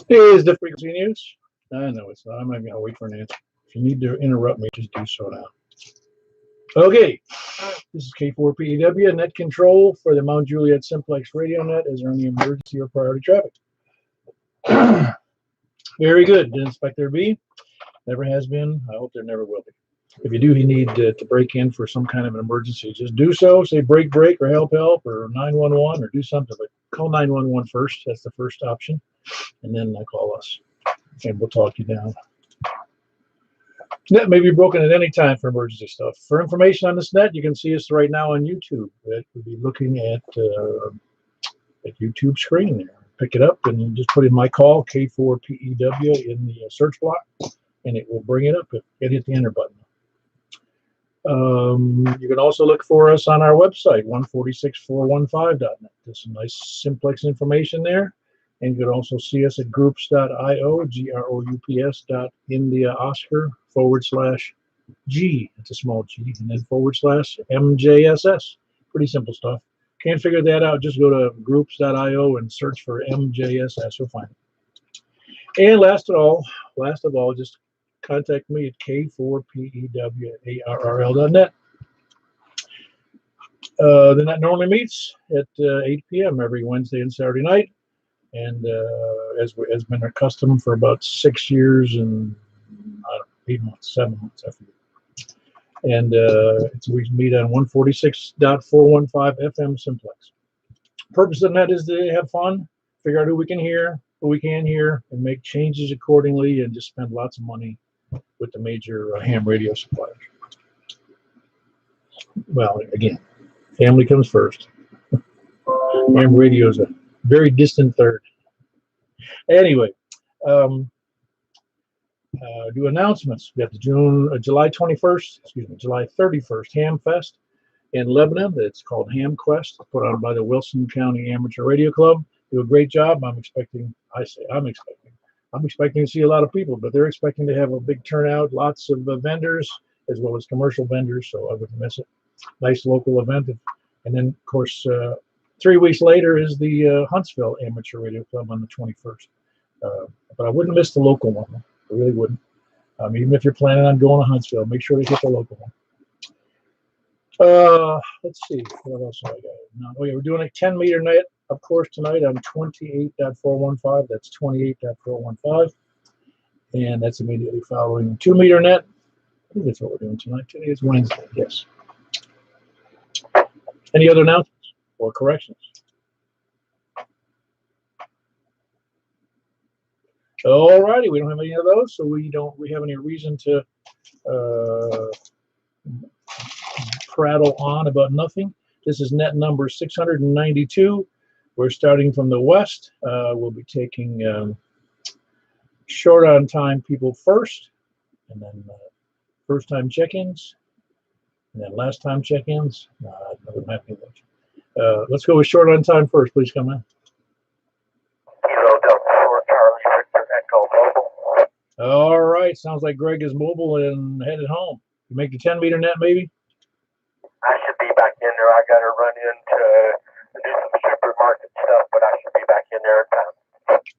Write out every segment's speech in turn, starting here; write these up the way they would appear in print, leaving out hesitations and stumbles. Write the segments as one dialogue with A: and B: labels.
A: Is the frequency news? I know it's not. I'm not going to wait for an answer. If you need to interrupt me, just do so now. Okay, this is K4PEW, net control for the Mount Juliet Simplex radio net. Is there any emergency or priority traffic? Very good. Didn't expect there to be. Never has been. I hope there never will be. If you do need to break in for some kind of an emergency, just do so. Say break, break, or help, help, or 911, or do something. But call 911 first. That's the first option. And then call us. And we'll talk you down. Net may be broken at any time for emergency stuff. For information on this net, you can see us right now on YouTube. We'll be looking at YouTube screen there. Pick it up and just put in my call, K4PEW, in the search block, and it will bring it up. Hit the enter button. You can also look for us on our website, 146415.net. There's some nice simplex information there. And you can also see us at groups.io, groups. India Oscar /G. It's a small G. And then /MJSS. Pretty simple stuff. Can't figure that out, just go to groups.io and search for MJSS. You'll find it. And last of all, just contact me at K4PEWARRL.net. The net normally meets at 8 p.m. every Wednesday and Saturday night. And as has been our custom for about 6 years and 8 months, 7 months, I forget. And we meet on 146.415 FM Simplex. Purpose of the net is to have fun, figure out who we can hear, and make changes accordingly, and just spend lots of money with the major ham radio suppliers. Well, again, family comes first. Ham radio is a very distant third. Anyway, do announcements. We have the July 31st Ham Fest in Lebanon. It's called Ham Quest, put on by the Wilson County Amateur Radio Club. Do a great job. I'm expecting to see a lot of people, but they're expecting to have a big turnout, lots of vendors as well as commercial vendors, so I wouldn't miss it. Nice local event. And then, of course, 3 weeks later is the Huntsville Amateur Radio Club on the 21st. But I wouldn't miss the local one. I really wouldn't. Even if you're planning on going to Huntsville, make sure to hit the local one. Let's see. What else have I got? We're doing a 10-meter net, of course, tonight on 28.415. That's 28.415. And that's immediately following 2-meter net. I think that's what we're doing tonight. Today is Wednesday, yes. Any other announcements or corrections? All righty, we don't have any of those, so we have any reason to prattle on about nothing. This is net number 692. We're starting from the west. We'll be taking short on time people first, and then first time check-ins, and then last time check-ins. Let's go with short on time first. Please come in. All right, sounds like Greg is mobile and headed home. You make the 10-meter net, maybe?
B: I should be back in there. I got to run in to do some supermarket stuff, but I should be back in there in time.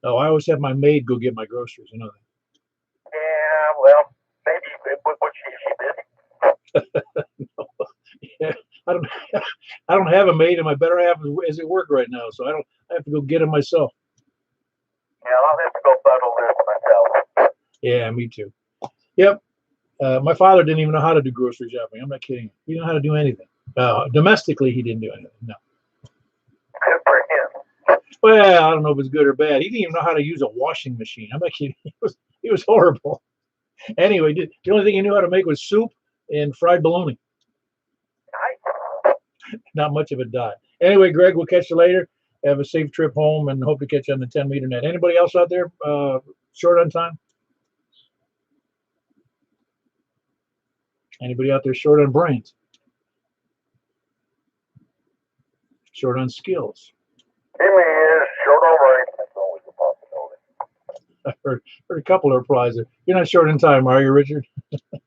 A: Oh, I always have my maid go get my groceries, you know that.
B: Yeah, well, maybe. Is she busy?
A: No. Yeah, I don't have a maid, and my better half is at work right now, so I have to go get them myself.
B: Yeah, I'll have to go bundle this myself.
A: Yeah, me too. Yep. My father didn't even know how to do grocery shopping. I'm not kidding. He didn't know how to do anything. Domestically, he didn't do anything. No.
B: Good for him.
A: Well, I don't know if it's good or bad. He didn't even know how to use a washing machine. I'm not kidding. He was horrible. Anyway, the only thing he knew how to make was soup and fried bologna.
B: Nice.
A: Not much of a diet. Anyway, Greg, we'll catch you later. Have a safe trip home, and hope to catch you on the 10-meter net. Anybody else out there short on time? Anybody out there short on brains? Short on skills?
B: He is short on brains. That's always a possibility.
A: I heard a couple of replies there. You're not short on time, are you, Richard?
B: No, I'm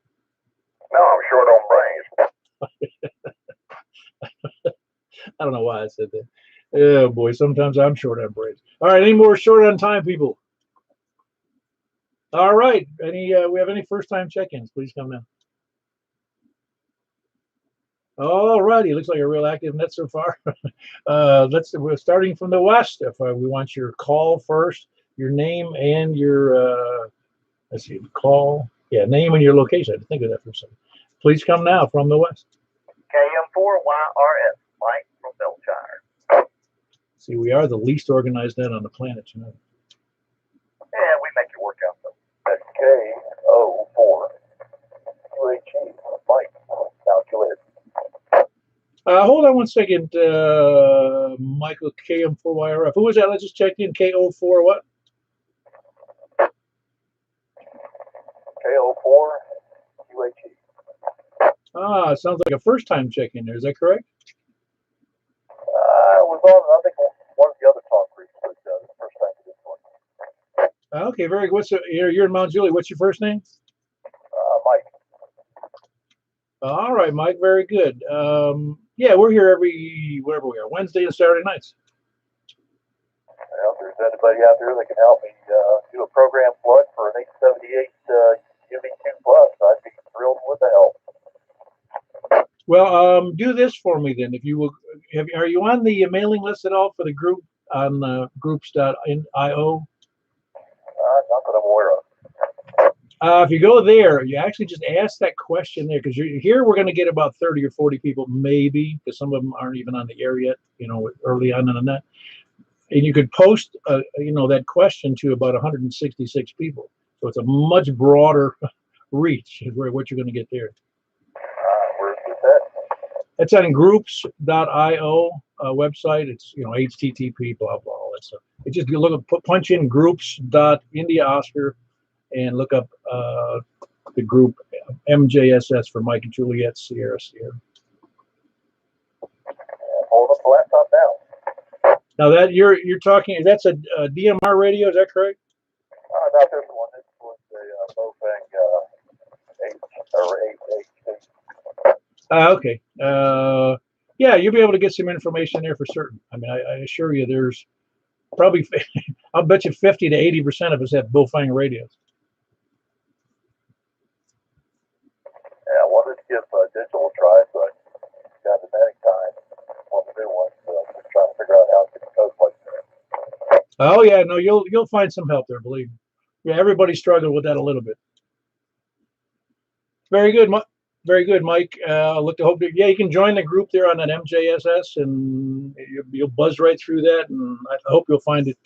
B: short on brains.
A: I don't know why I said that. Oh, boy, sometimes I'm short on brains. All right, any more short on time, people? All right. We have any first-time check-ins? Please come now. All righty. Looks like a real active net so far. We're starting from the west. If we want your call first, your name and your let's see, call. Yeah, name and your location. I had to think of that for a second. Please come now from the west.
B: KM4YRS, Mike from Belshire.
A: See, we are the least organized net on the planet, you know.
B: Yeah, we make it work out though. That's KO4. UHE, Mike, now Juliet.
A: Hold on one second, Michael, KM4YRF. Who was that? Let's just check in. KO4 what?
B: KO4 UHE.
A: Sounds like a first-time check-in there. Is that correct?
B: Was on, I think, one of the other talk groups, but the first time to this one.
A: Okay, very good. You're in Mount Juliet. What's your first name?
B: Mike.
A: All right, Mike. Very good. Yeah, we're here wherever we are, Wednesday and Saturday nights.
B: Well, if there's anybody out there that can help me do a program plug for an 878 UV2 Plus, I'd be thrilled with the help.
A: Well, do this for me then. If you will, are you on the mailing list at all for the group on groups.io?
B: Not that I'm aware of.
A: If you go there, you actually just ask that question there, because here we're going to get about 30 or 40 people, maybe, because some of them aren't even on the air yet, you know, early on in the net. And you could post, that question to about 166 people. So it's a much broader reach is what you're going to get there.
B: Where's that?
A: It's on groups.io website. It's, HTTP, blah, blah, all that stuff. It just, punch in groups.indiaoscar and look up the group MJSS for Mike and Juliet, Sierra.
B: Hold up the laptop now.
A: Now that you're talking, that's a DMR radio, is that correct?
B: Not this one. This was a Bofang 8 or 8.
A: Okay. Yeah, you'll be able to get some information there for certain. I mean, I assure you, there's probably, I'll bet you 50 to 80% of us have Bofang radios.
B: Yeah, I wanted to give digital a try, but got the many times. Want to do one, so I'm just trying to figure out how to get the code like that.
A: Oh yeah, no, you'll find some help there, believe me. Yeah, everybody struggled with that a little bit. Very good, Mike. Yeah, you can join the group there on that MJSS, and you'll buzz right through that, and I hope you'll find it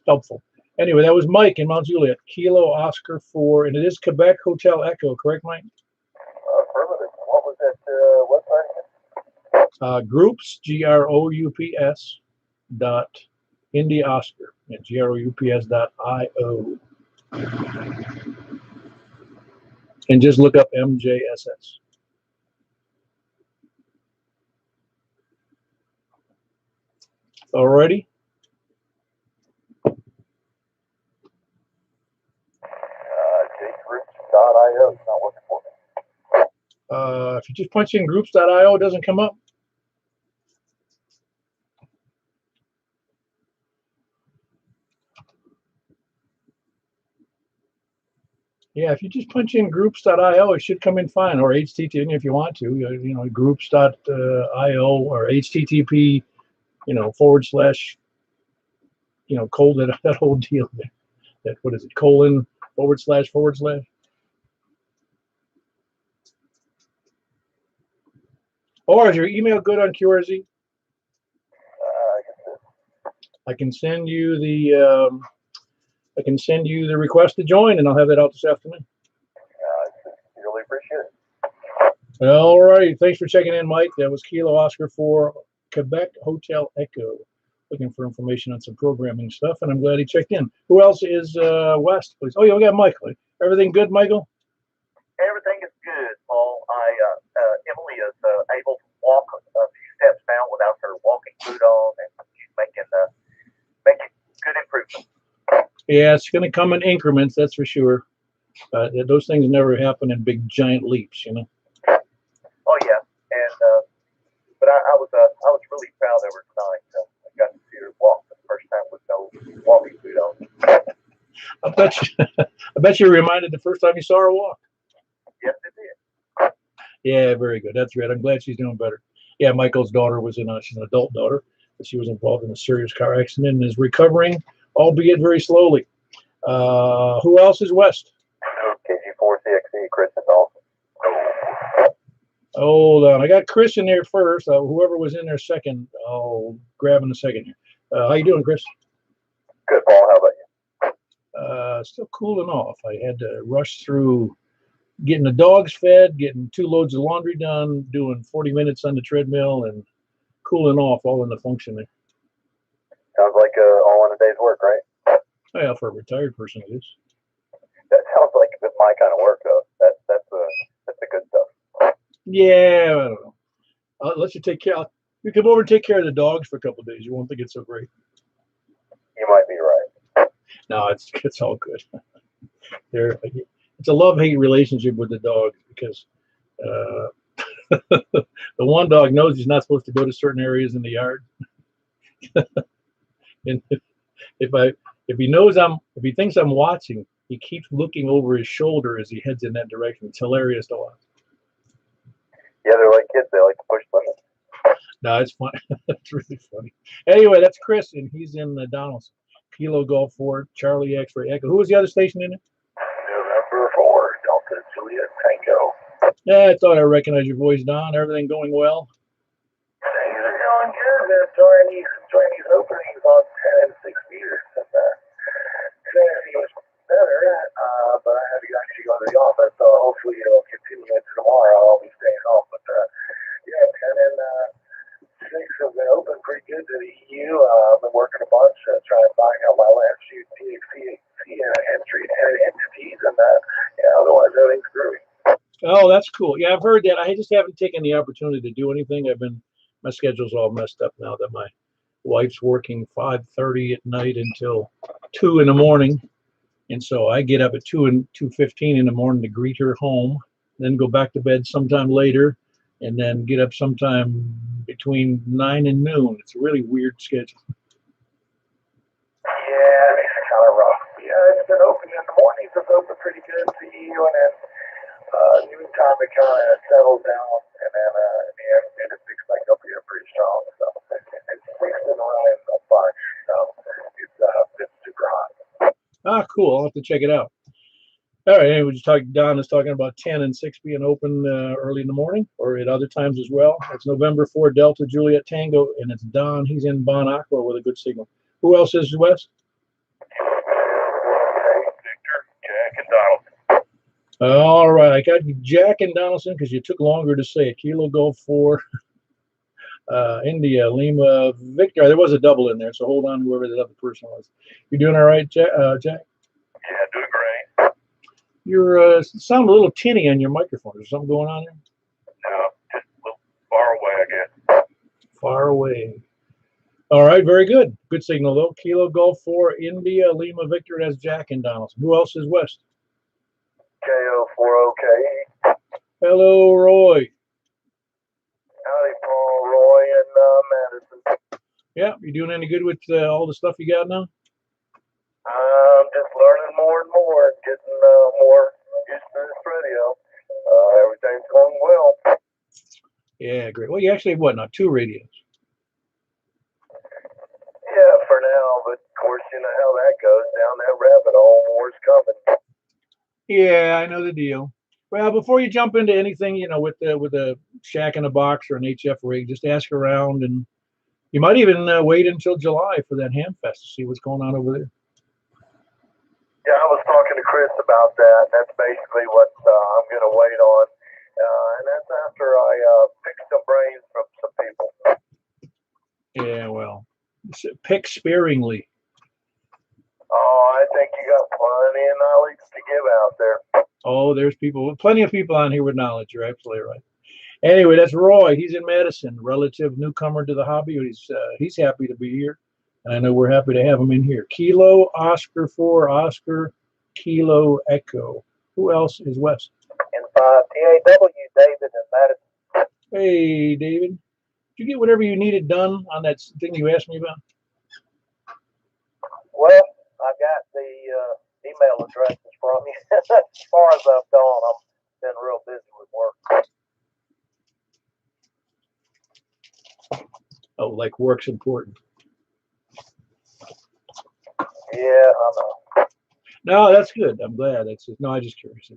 A: helpful. Anyway, that was Mike in Mount Juliet, Kilo Oscar 4, and it is Quebec Hotel Echo, correct, Mike?
B: Affirmative. What was that website?
A: Groups, GROUPS India Oscar at GROUPS.io. And just look up MJSS. Alrighty.
B: Groups.io is not working for me.
A: If you just punch in groups.io, it doesn't come up. Yeah, if you just punch in groups.io, it should come in fine, or HTTP if you want to, groups.io or HTTP, /, that whole deal there. What is it, :// Or is your email good on QRZ? I can send you the request to join, and I'll have that out this afternoon.
B: Really appreciate it.
A: All right. Thanks for checking in, Mike. That was Kilo Oscar 4 Quebec Hotel Echo. Looking for information on some programming stuff, and I'm glad he checked in. Who else is west, please? Oh, yeah, we got Michael. Everything good, Michael?
B: Everything is good, Paul. Emily is able to walk a few steps now without her walking boot on, and she's making good improvement.
A: Yeah, it's going to come in increments, that's for sure. Those things never happen in big, giant leaps,
B: Oh yeah, and but I was really proud of her tonight. I got to see her walk for the first time with no walking boot on.
A: I bet you, I bet you reminded the first time you saw her walk.
B: Yes, it did.
A: Yeah, very good. That's great. I'm glad she's doing better. Yeah, Michael's daughter was in she's an adult daughter, but she was involved in a serious car accident and is recovering, albeit very slowly. Who else is West?
B: KG4CXE, Chris and Dalton.
A: Hold on. I got Chris in there first. Whoever was in there second, I'll grab in a second here. How you doing, Chris?
B: Good, Paul. How about you?
A: Still cooling off. I had to rush through getting the dogs fed, getting 2 loads of laundry done, doing 40 minutes on the treadmill, and cooling off all in the function there.
B: Sounds like all in a day's work, right?
A: Yeah, for a retired person it is.
B: That sounds like my kind of work, though. That's the good stuff.
A: Yeah, I don't know. I'll let you take care. You come over and take care of the dogs for a couple of days. You won't think it's so great.
B: You might be right.
A: No, it's all good. It's a love-hate relationship with the dog because the one dog knows he's not supposed to go to certain areas in the yard, and if he thinks I'm watching, he keeps looking over his shoulder as he heads in that direction. It's hilarious to watch.
B: Yeah, they're like kids. They like to push limits.
A: No, it's fun. It's really funny. Anyway, that's Chris, and he's in Donaldson. Kilo Golf 4, Charlie X-Ray Echo. Who was the other station in it?
B: November 4, Delta Juliet Tango.
A: Yeah, I thought I recognized your voice, Don. Everything going well?
B: Things are going good. They're enjoying these openings on 10 and 6 meters. And today seems better, but I have to actually go to the office, so hopefully it'll continue into tomorrow. I'll be staying home. But yeah, 10 and 6 have been open pretty good to the EU. I've been working a bunch trying to find out my last few DXC entities, and yeah, otherwise everything's groovy.
A: Oh, that's cool. Yeah, I've heard that. I just haven't taken the opportunity to do anything. My schedule's all messed up now that my wife's working 5:30 at night until 2 in the morning. And so I get up at 2:15 in the morning to greet her home, then go back to bed sometime later, and then get up sometime between 9 and noon. It's a really weird schedule.
B: Yeah, it's kind of rough. Yeah, it's been open in the mornings. It's open pretty good to you, and then noontime it kind of settles down, and then in the afternoon it picks back up here pretty strong. So it's mixed and running a bunch. So it's super hot.
A: Ah, cool. I'll have to check it out. All right. Anyway, Don is talking about 10 and 6 being open early in the morning or at other times as well. It's November 4, Delta Juliet Tango, and it's Don. He's in Bon Aqua with a good signal. Who else is West?
B: Victor, Jack, and Donaldson.
A: All right. I got Jack and Donaldson because you took longer to say it. Kilo Golf 4, India, Lima, Victor. There was a double in there, so hold on, whoever that other person was. You doing all right, Jack?
B: Yeah, doing great.
A: You sound a little tinny on your microphone. Is something going on there?
B: No, just a little far away, I guess.
A: Far away. All right, very good. Good signal, though. Kilo Golf 4, India, Lima, Victor. That's Jack and Donaldson. Who else is West?
B: KO40K.
A: Hello, Roy.
B: Howdy, Paul, Roy, and Madison.
A: Yeah, you doing any good with all the stuff you got now?
B: I'm just learning more and more, getting more used to this radio. Everything's going well.
A: Yeah, great. Well, you actually have what now? 2 radios.
B: Yeah, for now, but of course, you know how that goes. Down that rabbit hole, more's coming.
A: Yeah, I know the deal. Well, before you jump into anything, with a shack in a box or an HF rig, just ask around, and you might even wait until July for that ham fest to see what's going on over there.
B: Yeah, I was talking to Chris about that. That's basically what I'm going to wait on, and that's after I pick some brains from some people.
A: Yeah, well, pick sparingly.
B: Oh, I think you got plenty of knowledge to give out there.
A: Oh, there's plenty of people on here with knowledge. You're absolutely right. Anyway, that's Roy. He's in Madison, relative newcomer to the hobby. He's happy to be here. And I know we're happy to have him in here. Kilo, Oscar 4, Oscar, Kilo, Echo. Who else is West?
B: And TAW, David, and Madison.
A: Hey, David. Did you get whatever you needed done on that thing you asked me about?
B: Well, I got the email email addresses from you. As far as I've gone, I've been real busy with work.
A: Oh, like work's important.
B: Yeah, I know.
A: No, that's good. I'm glad. That's just, no, I just curious.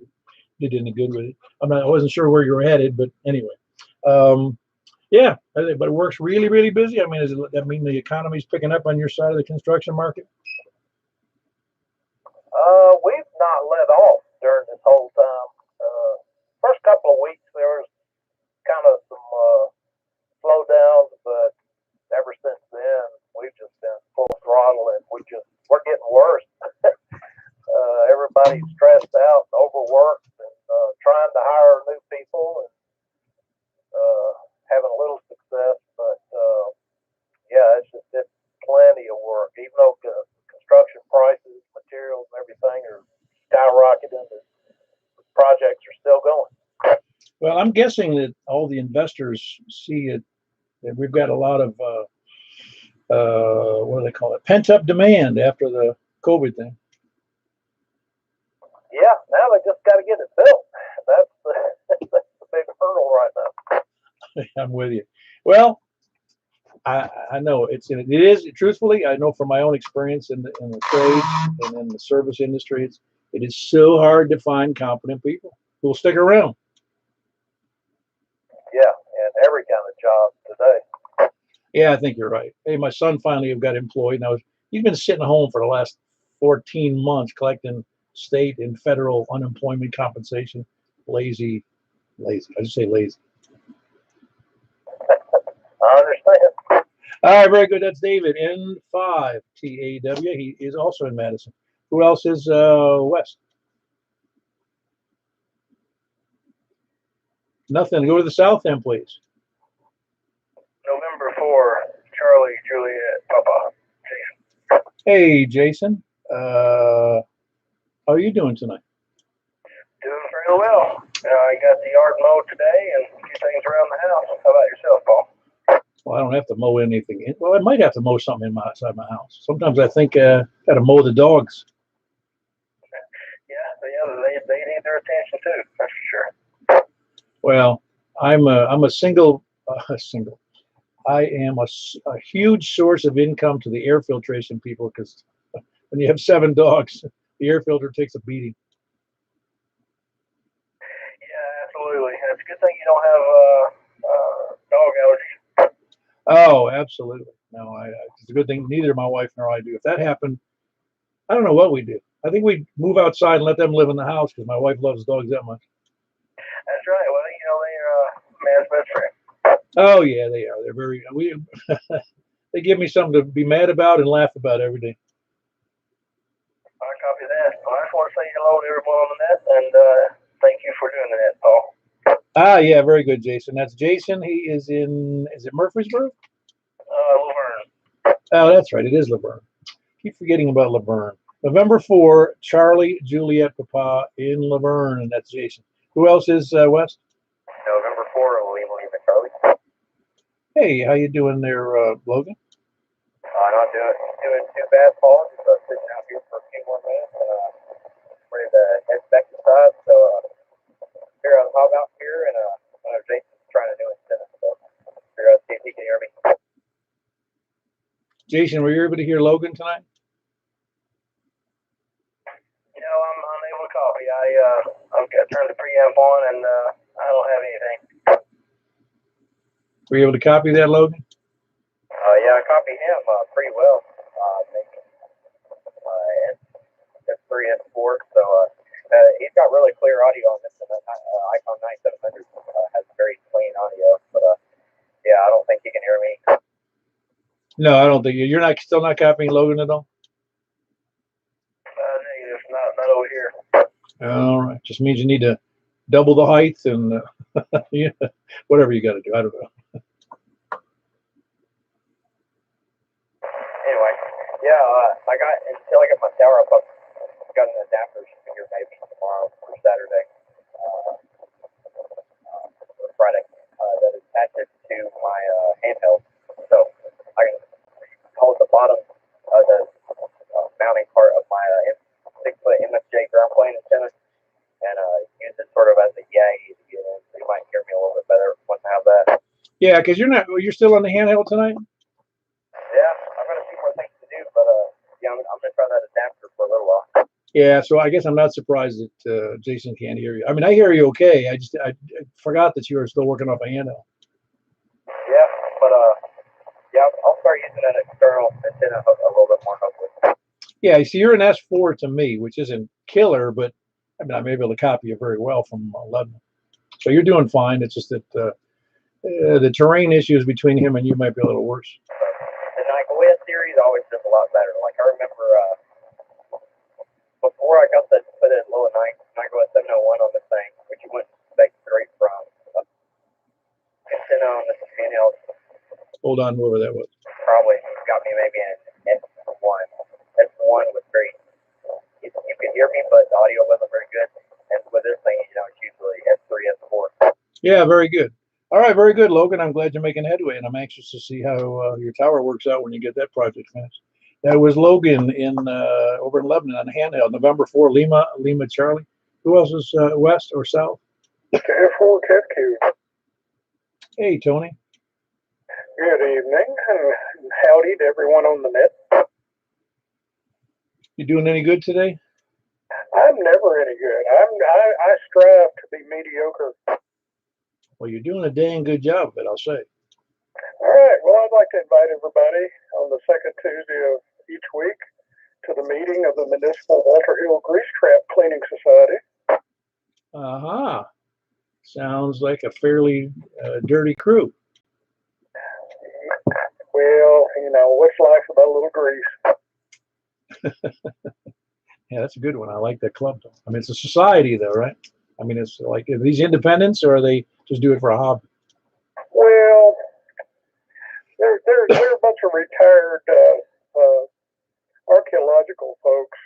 A: You did any good with it. I wasn't sure where you were headed, but anyway. Yeah, but work's really, really busy. I mean, does that mean the economy's picking up on your side of the construction market?
B: We've not let off during this whole time. First couple of weeks there was kind of some slowdowns, but ever since then we've just been full throttle, and we're getting worse. Everybody's stressed out, overworked, and trying to hire new people, and having a little success. But yeah, it's plenty of work. Even though construction prices, materials, and everything are skyrocketing, the projects are still going.
A: Well, I'm guessing that all the investors see it, that we've got a lot of, what do they call it, pent-up demand after the COVID thing.
B: Yeah, now they just got to get it built. That's the big hurdle right now.
A: I'm with you. Well, I know it is truthfully, I know from my own experience in the trades and in the service industry, it is so hard to find competent people who will stick around.
B: Yeah, and every kind of job today.
A: Yeah, I think you're right. Hey, my son finally got employed. Now he's been sitting home for the last 14 months collecting state and federal unemployment compensation. Lazy. I just say lazy.
B: I understand.
A: All right, very good. That's David, N5 TAW. He is also in Madison. Who else is west? Nothing. Go to the south then, please.
B: November 4, Charlie, Juliet, Papa, Jason.
A: Hey, Jason. How are you doing tonight?
B: Doing very well. I got the yard mowed today and a few things around the house. How about yourself, Paul?
A: Well, I don't have to mow anything. Well, I might have to mow something inside my house. Sometimes I think got to mow the dogs.
B: Yeah, they need their attention too. That's for sure.
A: Well, I'm a single. I am a huge source of income to the air filtration people because when you have 7 dogs, the air filter takes a beating.
B: Yeah, absolutely. It's a good thing you don't have dog allergies.
A: Oh, absolutely. No, it's a good thing neither my wife nor I do. If that happened, I don't know what we'd do. I think we'd move outside and let them live in the house because my wife loves dogs that much.
B: That's right. Well, they're man's best friend.
A: Oh yeah, they are. They're very. They give me something to be mad about and laugh about every day.
B: I copy that. Well, I just want to say hello to everyone on the net, and thank you for doing the net, Paul.
A: Ah, yeah, very good, Jason. That's Jason. He is in. Is it Murfreesboro?
B: Laverne.
A: Oh, that's right. It is Laverne. Keep forgetting about Laverne. November 4, Charlie, Juliet, Papa in Laverne, and that's Jason. Who else is west?
B: November 4, Lima, Charlie.
A: Hey, how you doing there, Logan?
B: Not doing too bad, Paul. Just sitting out here for a few more minutes, ready to head back inside. So here I'll hog out here, and Jason's trying to do it. So figure out see if he can hear me.
A: Jason, were you able to hear Logan tonight?
B: I'm unable to copy. I turned the preamp on, and I don't have anything.
A: Were you able to copy that, Logan?
B: Yeah, I copied him pretty well. I think S3, S4. So he's got really clear audio on this, and Icon 9700 has very clean audio. But yeah, I don't think he can hear me.
A: No, I don't think you're still not copying Logan at all.
B: Negative, not over here.
A: All right, just means you need to double the height and yeah, whatever you got to do. I don't know.
B: Anyway, yeah, until I get my tower up, I've got an adapter here maybe tomorrow or Saturday, or Friday, that is attached to my handheld. So I can hold the bottom of the mounting part of my 6-foot MFJ ground plane antenna, and use it sort of as a yay to get in. So you might hear me a little bit better once I have that.
A: Yeah, because you're still on the handheld tonight?
B: Yeah, I've got a few more things to do, but yeah, I'm gonna try that adapter for a little while.
A: Yeah, so I guess I'm not surprised that Jason can't hear you. I mean, I hear you okay. I forgot that you were still working off a handheld.
B: Yeah, but yeah, I'll start using that external antenna a little bit more, hopefully.
A: Yeah, you see, you're an S4 to me, which isn't killer, but I mean, I'm able to copy you very well from 11. So you're doing fine. It's just that the terrain issues between him and you might be a little worse.
B: The Nuttiest series always does a lot better. Like I remember before I got that put in low at night, Nuttiest 701 on this thing, which you wouldn't expect straight from antenna on this handheld.
A: Hold on, whoever that was.
B: Probably got me maybe an S1. S1 was great. You could hear me, but the audio wasn't very good. And with this thing, it's usually S3, S4.
A: Yeah, very good. All right, very good, Logan. I'm glad you're making headway, and I'm anxious to see how your tower works out when you get that project finished. That was Logan in over in Lebanon on handheld, November 4, Lima Charlie. Who else is west or south?
B: F4 Q.
A: Hey, Tony.
B: Good evening, and howdy to everyone on the net.
A: You doing any good today?
B: I'm never any good. I strive to be mediocre.
A: Well, you're doing a dang good job of it, I'll say.
B: All right. Well, I'd like to invite everybody on the second Tuesday of each week to the meeting of the Municipal Walter Hill Grease Trap Cleaning Society.
A: Uh-huh. Sounds like a fairly dirty crew.
B: Well, what's life without a little grease?
A: Yeah, that's a good one. I like that club. I mean, it's a society, though, right? I mean, it's like, are these independents, or are they just do it for a hobby?
B: Well, they're a bunch of retired archaeological folks,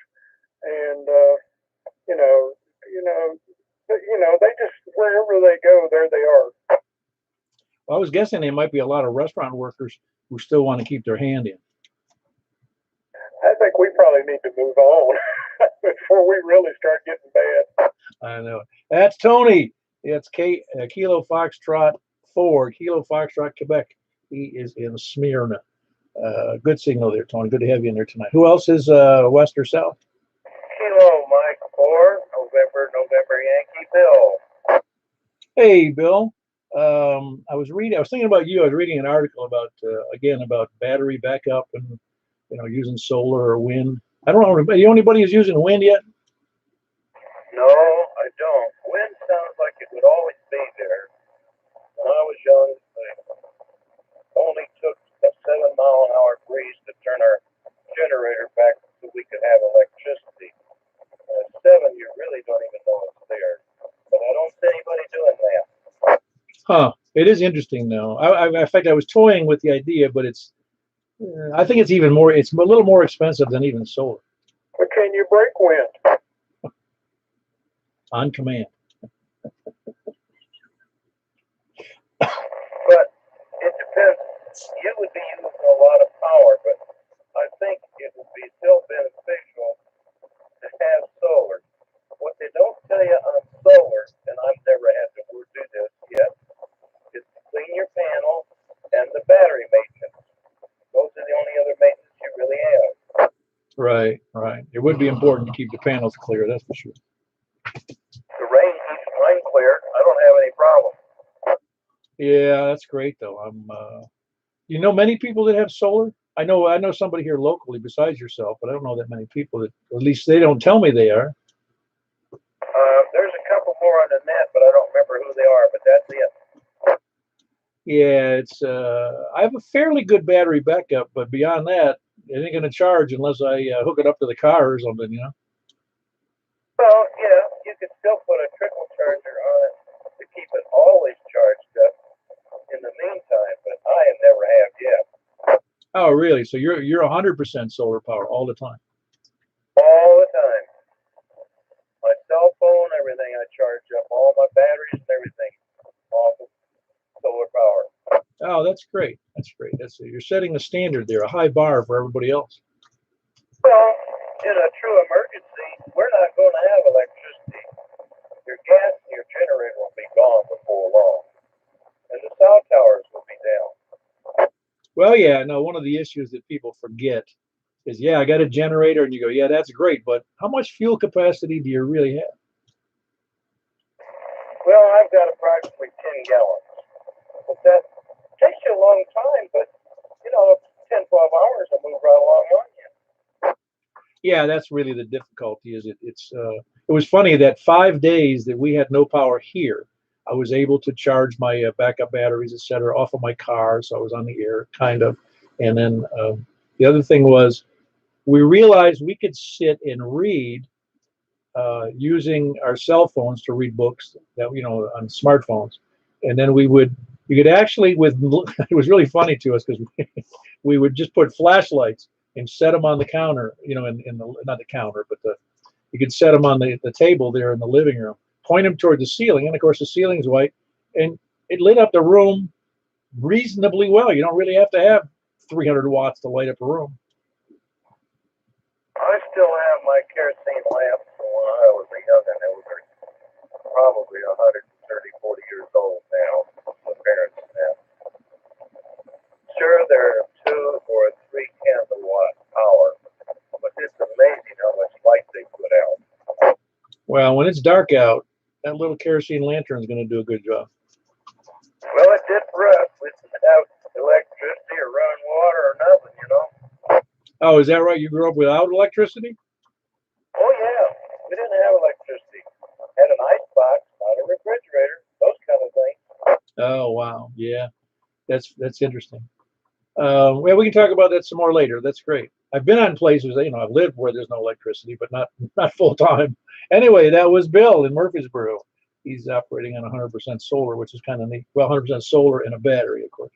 B: and they just wherever they go, there they are.
A: Well, I was guessing there might be a lot of restaurant workers who still want to keep their hand in.
B: I think we probably need to move on before we really start getting bad.
A: I know. That's Tony. It's Kilo Foxtrot 4, Kilo Foxtrot, Quebec. He is in Smyrna. Good signal there, Tony. Good to have you in there tonight. Who else is west or south?
B: Kilo Mike 4, November Yankee Bill.
A: Hey, Bill. I was thinking about you. I was reading an article about about battery backup and using solar or wind. I don't know. You know anybody who's using wind yet?
B: No, I don't. Wind sounds like it would always be there. When I was young, it only took a 7-mile-an-hour breeze to turn our generator back so we could have electricity. At 7, you really don't even know it's there. But I don't see anybody doing that.
A: Huh. It is interesting, though. In fact, I was toying with the idea, but I think it's even more. It's a little more expensive than even solar.
B: But can you break wind?
A: On command.
B: But it depends. You would be using a lot of power, but I think it would be still beneficial to have solar. What they don't tell you on solar, and I've never had to do this yet, is to clean your panel and the battery maintenance. Those are the only other maintenance you really have.
A: Right, right. It would be important to keep the panels clear, that's for sure.
B: The rain keeps mine clear. I don't have any problem.
A: Yeah, that's great though. You know many people that have solar? I know somebody here locally besides yourself, but I don't know that many people that, at least they don't tell me they are.
B: There's a couple more on the net, but I don't remember who they are, but that's it.
A: Yeah, it's I have a fairly good battery backup, but beyond that, it ain't gonna charge unless I hook it up to the car or something,
B: Well, yeah, you could still put a trickle charger on it to keep it always charged up in the meantime, but I never have yet.
A: Oh, really? So you're 100% solar power all the time?
B: All the time. My cell phone, everything I charge up, all my batteries and everything, all solar power.
A: Oh, that's great. That's great. You're setting a standard there, a high bar for everybody else.
B: Well, a true emergency, we're not going to have electricity. Your gas and your generator will be gone before long, and the cell towers will be down.
A: Well, yeah, no, one of the issues that people forget is, yeah, I got a generator, and you go, yeah, that's great, but how much fuel capacity do you really have?
B: Well, I've got approximately 10 gallons. But that takes you a long time, but, 10, 12 hours will move right along on you.
A: Yeah, that's really the difficulty. It was funny that 5 days that we had no power here, I was able to charge my backup batteries, etc., off of my car, so I was on the air, kind of. And then the other thing was, we realized we could sit and read using our cell phones to read books that on smartphones, and then you could actually it was really funny to us because we would just put flashlights and set them on the counter, in the, not the counter, but you could set them on the table there in the living room, point them toward the ceiling, and of course the ceiling's white, and it lit up the room reasonably well. You don't really have to have 300 watts to light up a room.
B: I still have my kerosene lamp from when I was a youngin'. It was probably 130, 40 years old now. My parents now. Sure, they're 2 or 3 candle-watt power, but it's amazing how much light they put out.
A: Well, when it's dark out, that little kerosene lantern is going to do a good job.
B: Well, it did for us. We didn't have electricity or running water or nothing.
A: Oh, is that right? You grew up without electricity?
B: Oh, yeah. We didn't have electricity. Had an ice box, not a refrigerator, those kind of things.
A: Oh, wow. Yeah, that's interesting. Well, we can talk about that some more later. That's great. I've been on places, I've lived where there's no electricity, but not full time. Anyway, that was Bill in Murfreesboro. He's operating on 100% solar, which is kind of neat. Well, 100% solar and a battery, of course.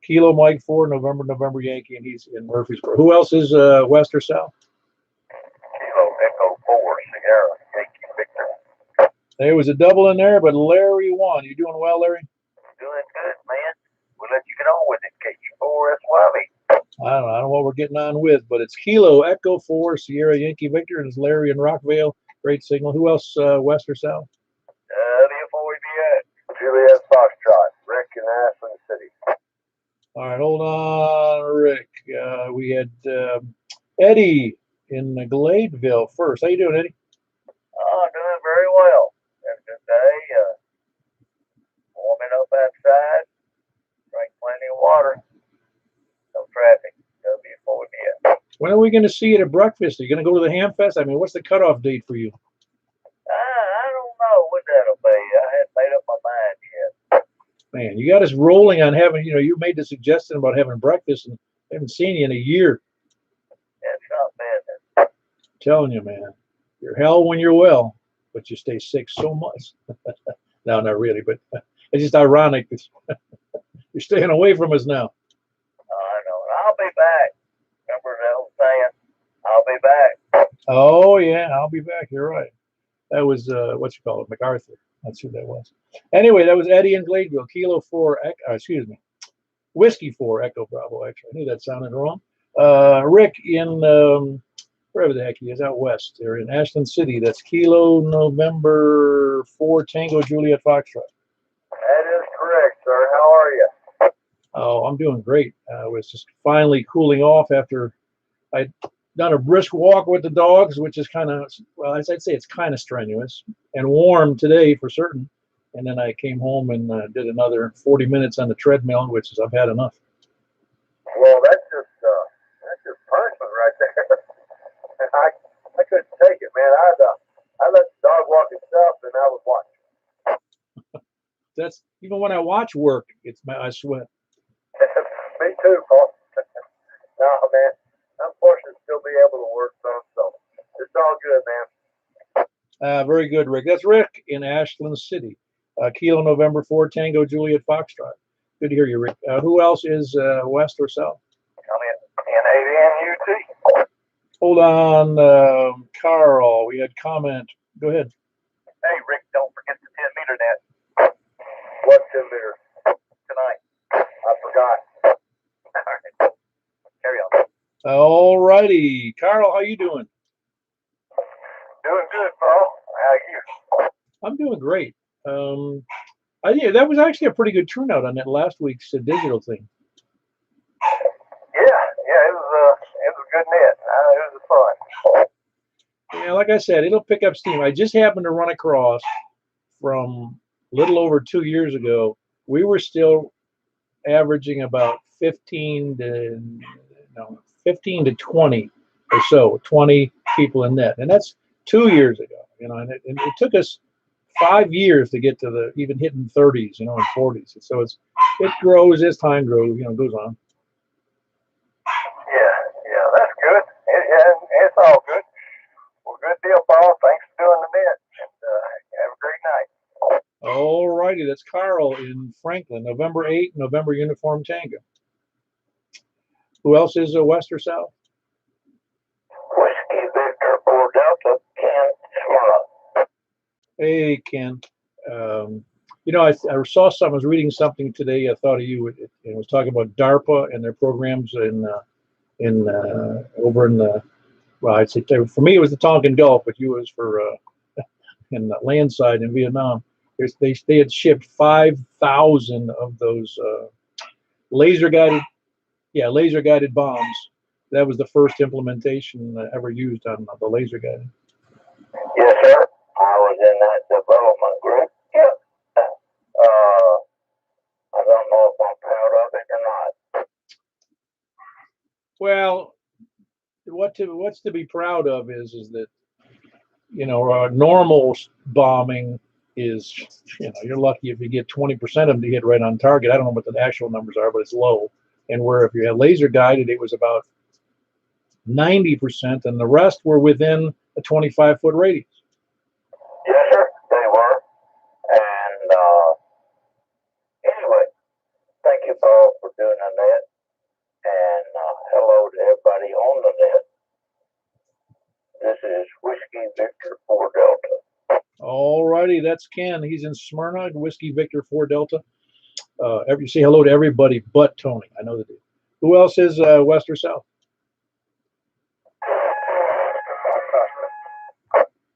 A: Kilo Mike 4, November Yankee, and he's in Murfreesboro. Who else is west or south?
B: Kilo Echo 4, Sierra, Yankee Victor.
A: There was a double in there, but Larry won. You doing well, Larry?
B: Doing good, man. We'll let you get on with it, KU4SYV.
A: I don't know what we're getting on with, but it's Kilo Echo 4, Sierra Yankee Victor, and it's Larry in Rockville. Great signal. Who else, west or south?
B: W4EBS. Juliet Foxtrot, Rick in Ashland City.
A: All right, hold on, Rick. We had Eddie in Gladeville first. How you doing, Eddie?
B: Oh, doing very well. Had a good day. Warming up outside. Drank plenty of water. No traffic. W4EBS.
A: When are we going to see you at breakfast? Are you going to go to the Ham Fest? I mean, what's the cutoff date for you?
B: I don't know when that'll be. I hadn't made up my mind yet.
A: Man, you got us rolling on having, you made the suggestion about having breakfast, and I haven't seen you in a year.
B: It's not bad.
A: I'm telling you, man, you're hell when you're well, but you stay sick so much. No, not really, but it's just ironic that you're staying away from us now.
B: I know. I'll be back. Remember that old saying? I'll be back.
A: Oh, yeah, I'll be back. You're right. That was, MacArthur. That's who that was. Anyway, that was Eddie in Gladeville. Kilo 4, Whiskey 4, Echo Bravo. Actually, I knew that sounded wrong. Rick in, wherever the heck he is, out west. They're in Ashland City. That's Kilo November 4, Tango Juliet Foxtrot.
B: That is correct, sir. How are you?
A: Oh, I'm doing great. I was just finally cooling off after I'd done a brisk walk with the dogs, which is kind of, well, as I'd say, it's kind of strenuous and warm today for certain. And then I came home and did another 40 minutes on the treadmill, which is I've had enough.
B: Well, that's just punishment right there. I couldn't take it, man. I let the dog walk himself, and I was watching.
A: That's even when I watch work, I sweat.
B: Me too, Paul. No, man. I'm fortunate to still be able to work some, so it's all good, man.
A: Very good, Rick. That's Rick in Ashland City. Kilo November 4, Tango Juliet Foxtrot. Good to hear you, Rick. Who else is west or south?
B: I'm in AVNUT.
A: Hold on, Carl. We had comment. Go ahead.
B: Hey, Rick, don't forget the 10-meter net. What 10 meter? Tonight. I forgot. All right. Carry on.
A: All righty. Carl, how you doing?
B: Doing good, Paul. How are you?
A: I'm doing great. Yeah, that was actually a pretty good turnout on that last week's digital thing.
B: Yeah, it was a good net. It was fun.
A: Yeah, like I said, it'll pick up steam. I just happened to run across from a little over 2 years ago. We were still averaging about 15 to 20 or so, 20 people in net, and that's 2 years ago. And it took us 5 years to get to the even hitting 30s, and 40s. So it grows as time grows, goes on.
B: Yeah, that's good. It's all good. Well, good deal, Paul. Thanks for doing the net. And have a great night.
A: All righty, that's Carl in Franklin, November 8, November Uniform Tango. Who else is West or South?
B: Whiskey Victor 4 Delta, Ken Smurl.
A: Hey, Ken. I saw something. I was reading something today. I thought of you. It was talking about DARPA and their programs over in the. Well, I'd say for me it was the Tonkin Gulf, but you was for in the land side in Vietnam. They had shipped 5,000 of those laser guided bombs. That was the first implementation ever used on the laser guided.
B: Yes, sir. I was in that development group. Yep. I don't know if I'm proud of it or not.
A: Well, what's to be proud of is that normal bombing is you're lucky if you get 20% of them to hit right on target. I don't know what the actual numbers are, but it's low. And where if you had laser guided, it was about 90%, and the rest were within a 25-foot radius.
B: Yes, sir, they were. And anyway, thank you, Paul, for doing the net. And hello to everybody on the net. This is Whiskey Victor 4 Delta.
A: All righty, that's Ken. He's in Smyrna, Whiskey Victor 4 Delta. Say hello to everybody but Tony. I know that. Who else is West or South?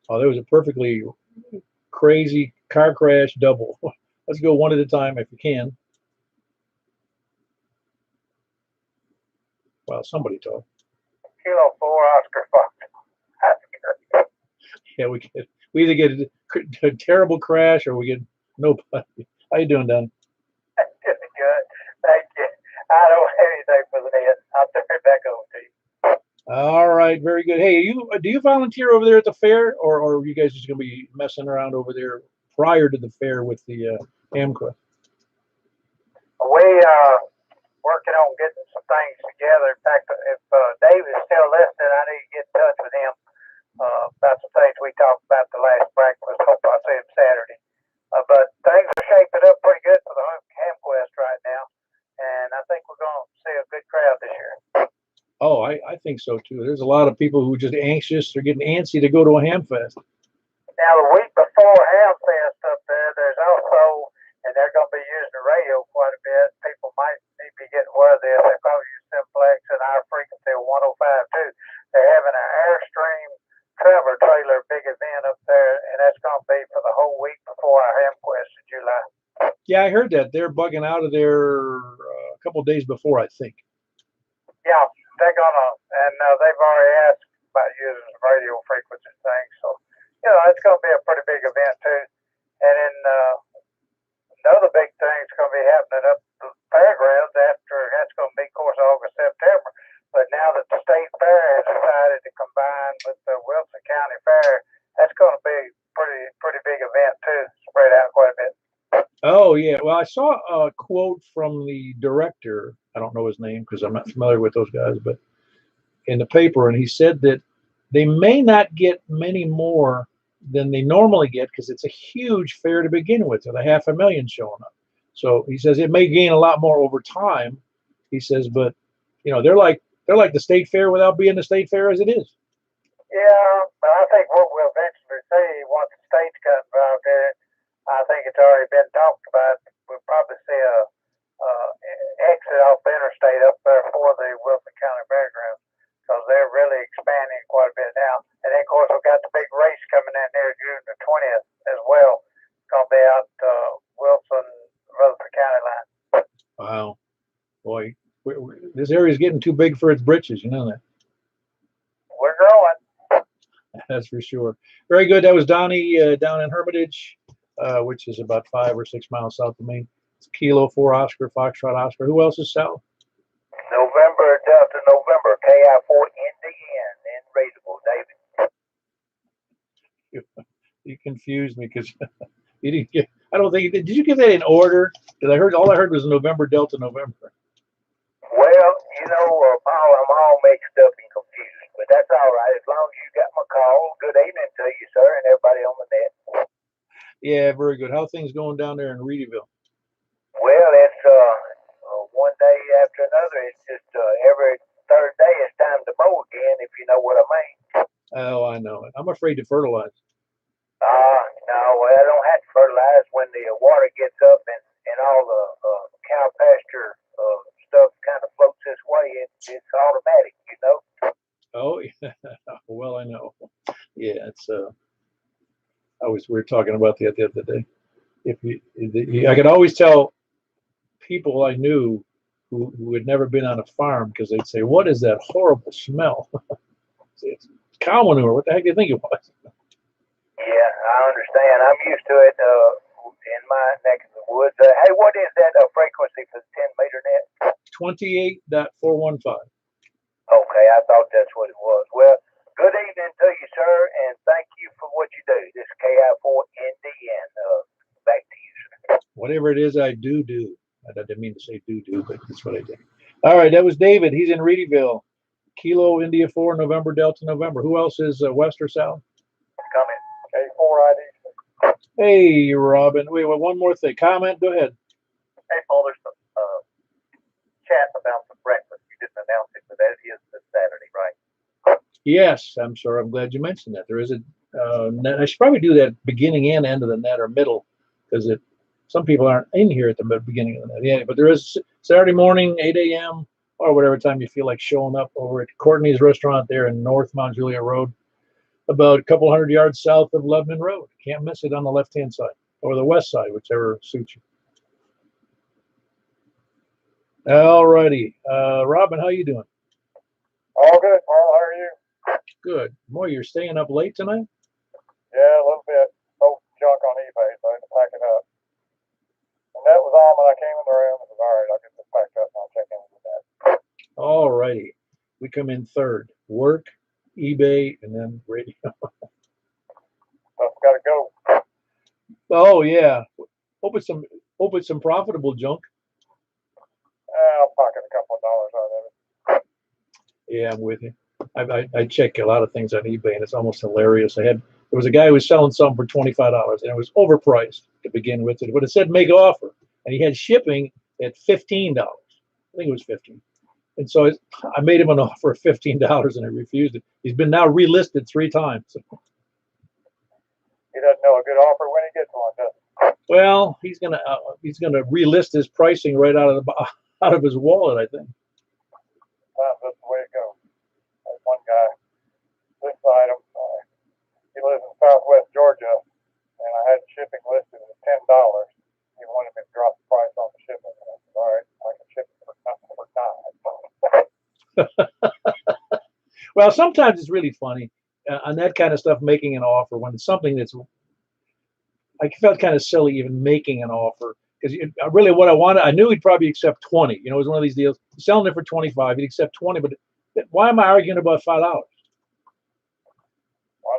A: Oh, there was a perfectly crazy car crash double. Let's go one at a time if you can. Well, somebody talk.
B: Kilo 4 Oscar Fox.
A: Yeah, we either get a terrible crash or we get nobody. How you doing, Don?
B: Good. Thank you. I don't have anything for the net. I'll turn it back over to you.
A: All right, very good. Hey, do you volunteer over there at the fair, or are you guys just going to be messing around over there prior to the fair with the AmQuest?
B: We working on getting some things together. In fact, if Dave is still listening, I need to get in touch with him about some things we talked about the last breakfast. Hope I see him Saturday. But things are shaping up pretty good for the AmQuest right now, and I think we're going to see a good crowd this year.
A: Oh, I think so too. There's a lot of people who are just anxious. They're getting antsy to go to a ham fest.
B: Now, the week before Hamfest up there, there's also, and they're going to be using the radio quite a bit. People might need to be getting aware of this. They probably use Simplex and our frequency of 105 too. They're having an Airstream travel trailer big event up there, and that's going to be for the whole week before our Hamquest in July.
A: Yeah, I heard that. They're bugging out of there a couple of days before, I think.
B: Yeah, they're going to, and they've already asked about using the radio frequency thing. So, it's going to be a pretty big event too. And then another big thing is going to be happening up the fairgrounds that's going to be, of course, August, September. But now that the state fair has decided to combine with the Wilson County Fair, that's going to be pretty big event too, spread out quite a bit.
A: Oh, yeah. Well, I saw a quote from the director. I don't know his name because I'm not familiar with those guys, but in the paper, and he said that they may not get many more than they normally get because it's a huge fair to begin with 500,000 showing up. So he says it may gain a lot more over time. He says, but they're like the state fair without being the state fair as it is.
B: Yeah, but I think what we'll eventually see once the state's got involved in it, I think it's already been talked about. We'll probably see a exit off the interstate up there for the Wilson County Fairgrounds because they're really expanding quite a bit now. And then, of course, we've got the big race
A: This area is getting too big for its britches. You know that.
B: We're growing.
A: That's for sure. Very good. That was Donnie down in Hermitage, which is about 5 or 6 miles south of me. It's Kilo 4 Oscar, Foxtrot Oscar. Who else is south?
B: November, Delta, November, KI4 Indian, readable, David.
A: You confused me because you didn't get. I don't think. Did you give that in order? Because all I heard was November, Delta, November.
B: Well, Paul, I'm all mixed up and confused, but that's all right. As long as you got my call, good evening to you, sir, and everybody on the net.
A: Yeah, very good. How things going down there in Reedyville?
B: Well, it's one day after another. It's just every third day it's time to mow again, if you know what I mean.
A: Oh, I know it. I'm afraid to fertilize.
B: No, well, I don't have to fertilize when the water gets up and all the cow pasture stuff kind of floats this way. It's automatic, you know.
A: Oh, yeah. Well, I know. Yeah, it's. We were talking about that the other day. I could always tell people I knew who had never been on a farm because they'd say, "What is that horrible smell?" It's cow manure. What the heck do you think it was?
B: Yeah, I understand. I'm used to it in my neck of the woods. Hey, what is that frequency for the 10-meter net?
A: 28.415.
B: Okay, I thought that's what it was. Well, good evening to you, sir, and thank you for what you do. This is KI4ND, and back to you, sir.
A: Whatever it is I do. I didn't mean to say do, but that's what I did. All right, that was David. He's in Reedyville. Kilo India 4, November, Delta, November. Who else is west or south?
B: Coming. K4 ID.
A: Hey, Robin. Wait, one more thing. Comment? Go ahead.
B: Hey, Paul, there's some chat about the breakfast. You didn't announce it, but that is this Saturday, right?
A: Yes, I'm sure. I'm glad you mentioned that. There is a net. I should probably do that beginning and end of the net or middle because some people aren't in here at the beginning of the net. Yeah, but there is Saturday morning, 8 a.m. or whatever time you feel like showing up over at Courtney's restaurant there in North Mount Juliet Road, about a couple hundred yards south of Lebanon Road. Can't miss it on the left-hand side or the west side, whichever suits you. All righty. Robin, how you doing?
B: All good, Paul. How are you?
A: Good. Boy, you're staying up late tonight?
B: Yeah, a little bit. Old junk on eBay, so I had to pack it up. And that was on when I came in the room. I said, all right, I'll get this packed up and I'll check in with that.
A: All righty. We come in third. Work, eBay, and then radio.
B: Stuff's got to go.
A: Oh, yeah. Hope it's some profitable junk.
B: I'll pocket a couple of dollars out of it.
A: Yeah, I'm with you. I check a lot of things on eBay, and it's almost hilarious. There was a guy who was selling something for $25, and it was overpriced to begin with, but it said make offer, and he had shipping at $15. I think it was $15. And so I made him an offer of $15, and he refused it. He's been now relisted 3 times.
B: He doesn't know a good offer when he gets one, does he?
A: Well, he's gonna relist his pricing right out of his wallet, I think.
B: That's the way it goes. There's one guy, this item, he lives in Southwest Georgia, and I had shipping listed at $10. He wanted me to drop the price on the shipment, and I said, all right, I can ship it for $9.
A: Well, sometimes it's really funny on that kind of stuff, making an offer when it's something that's. I felt kind of silly even making an offer because really what I wanted, I knew he'd probably accept 20. It was one of these deals. Selling it for 25, he'd accept 20, but why am I arguing about $5?
B: A lot of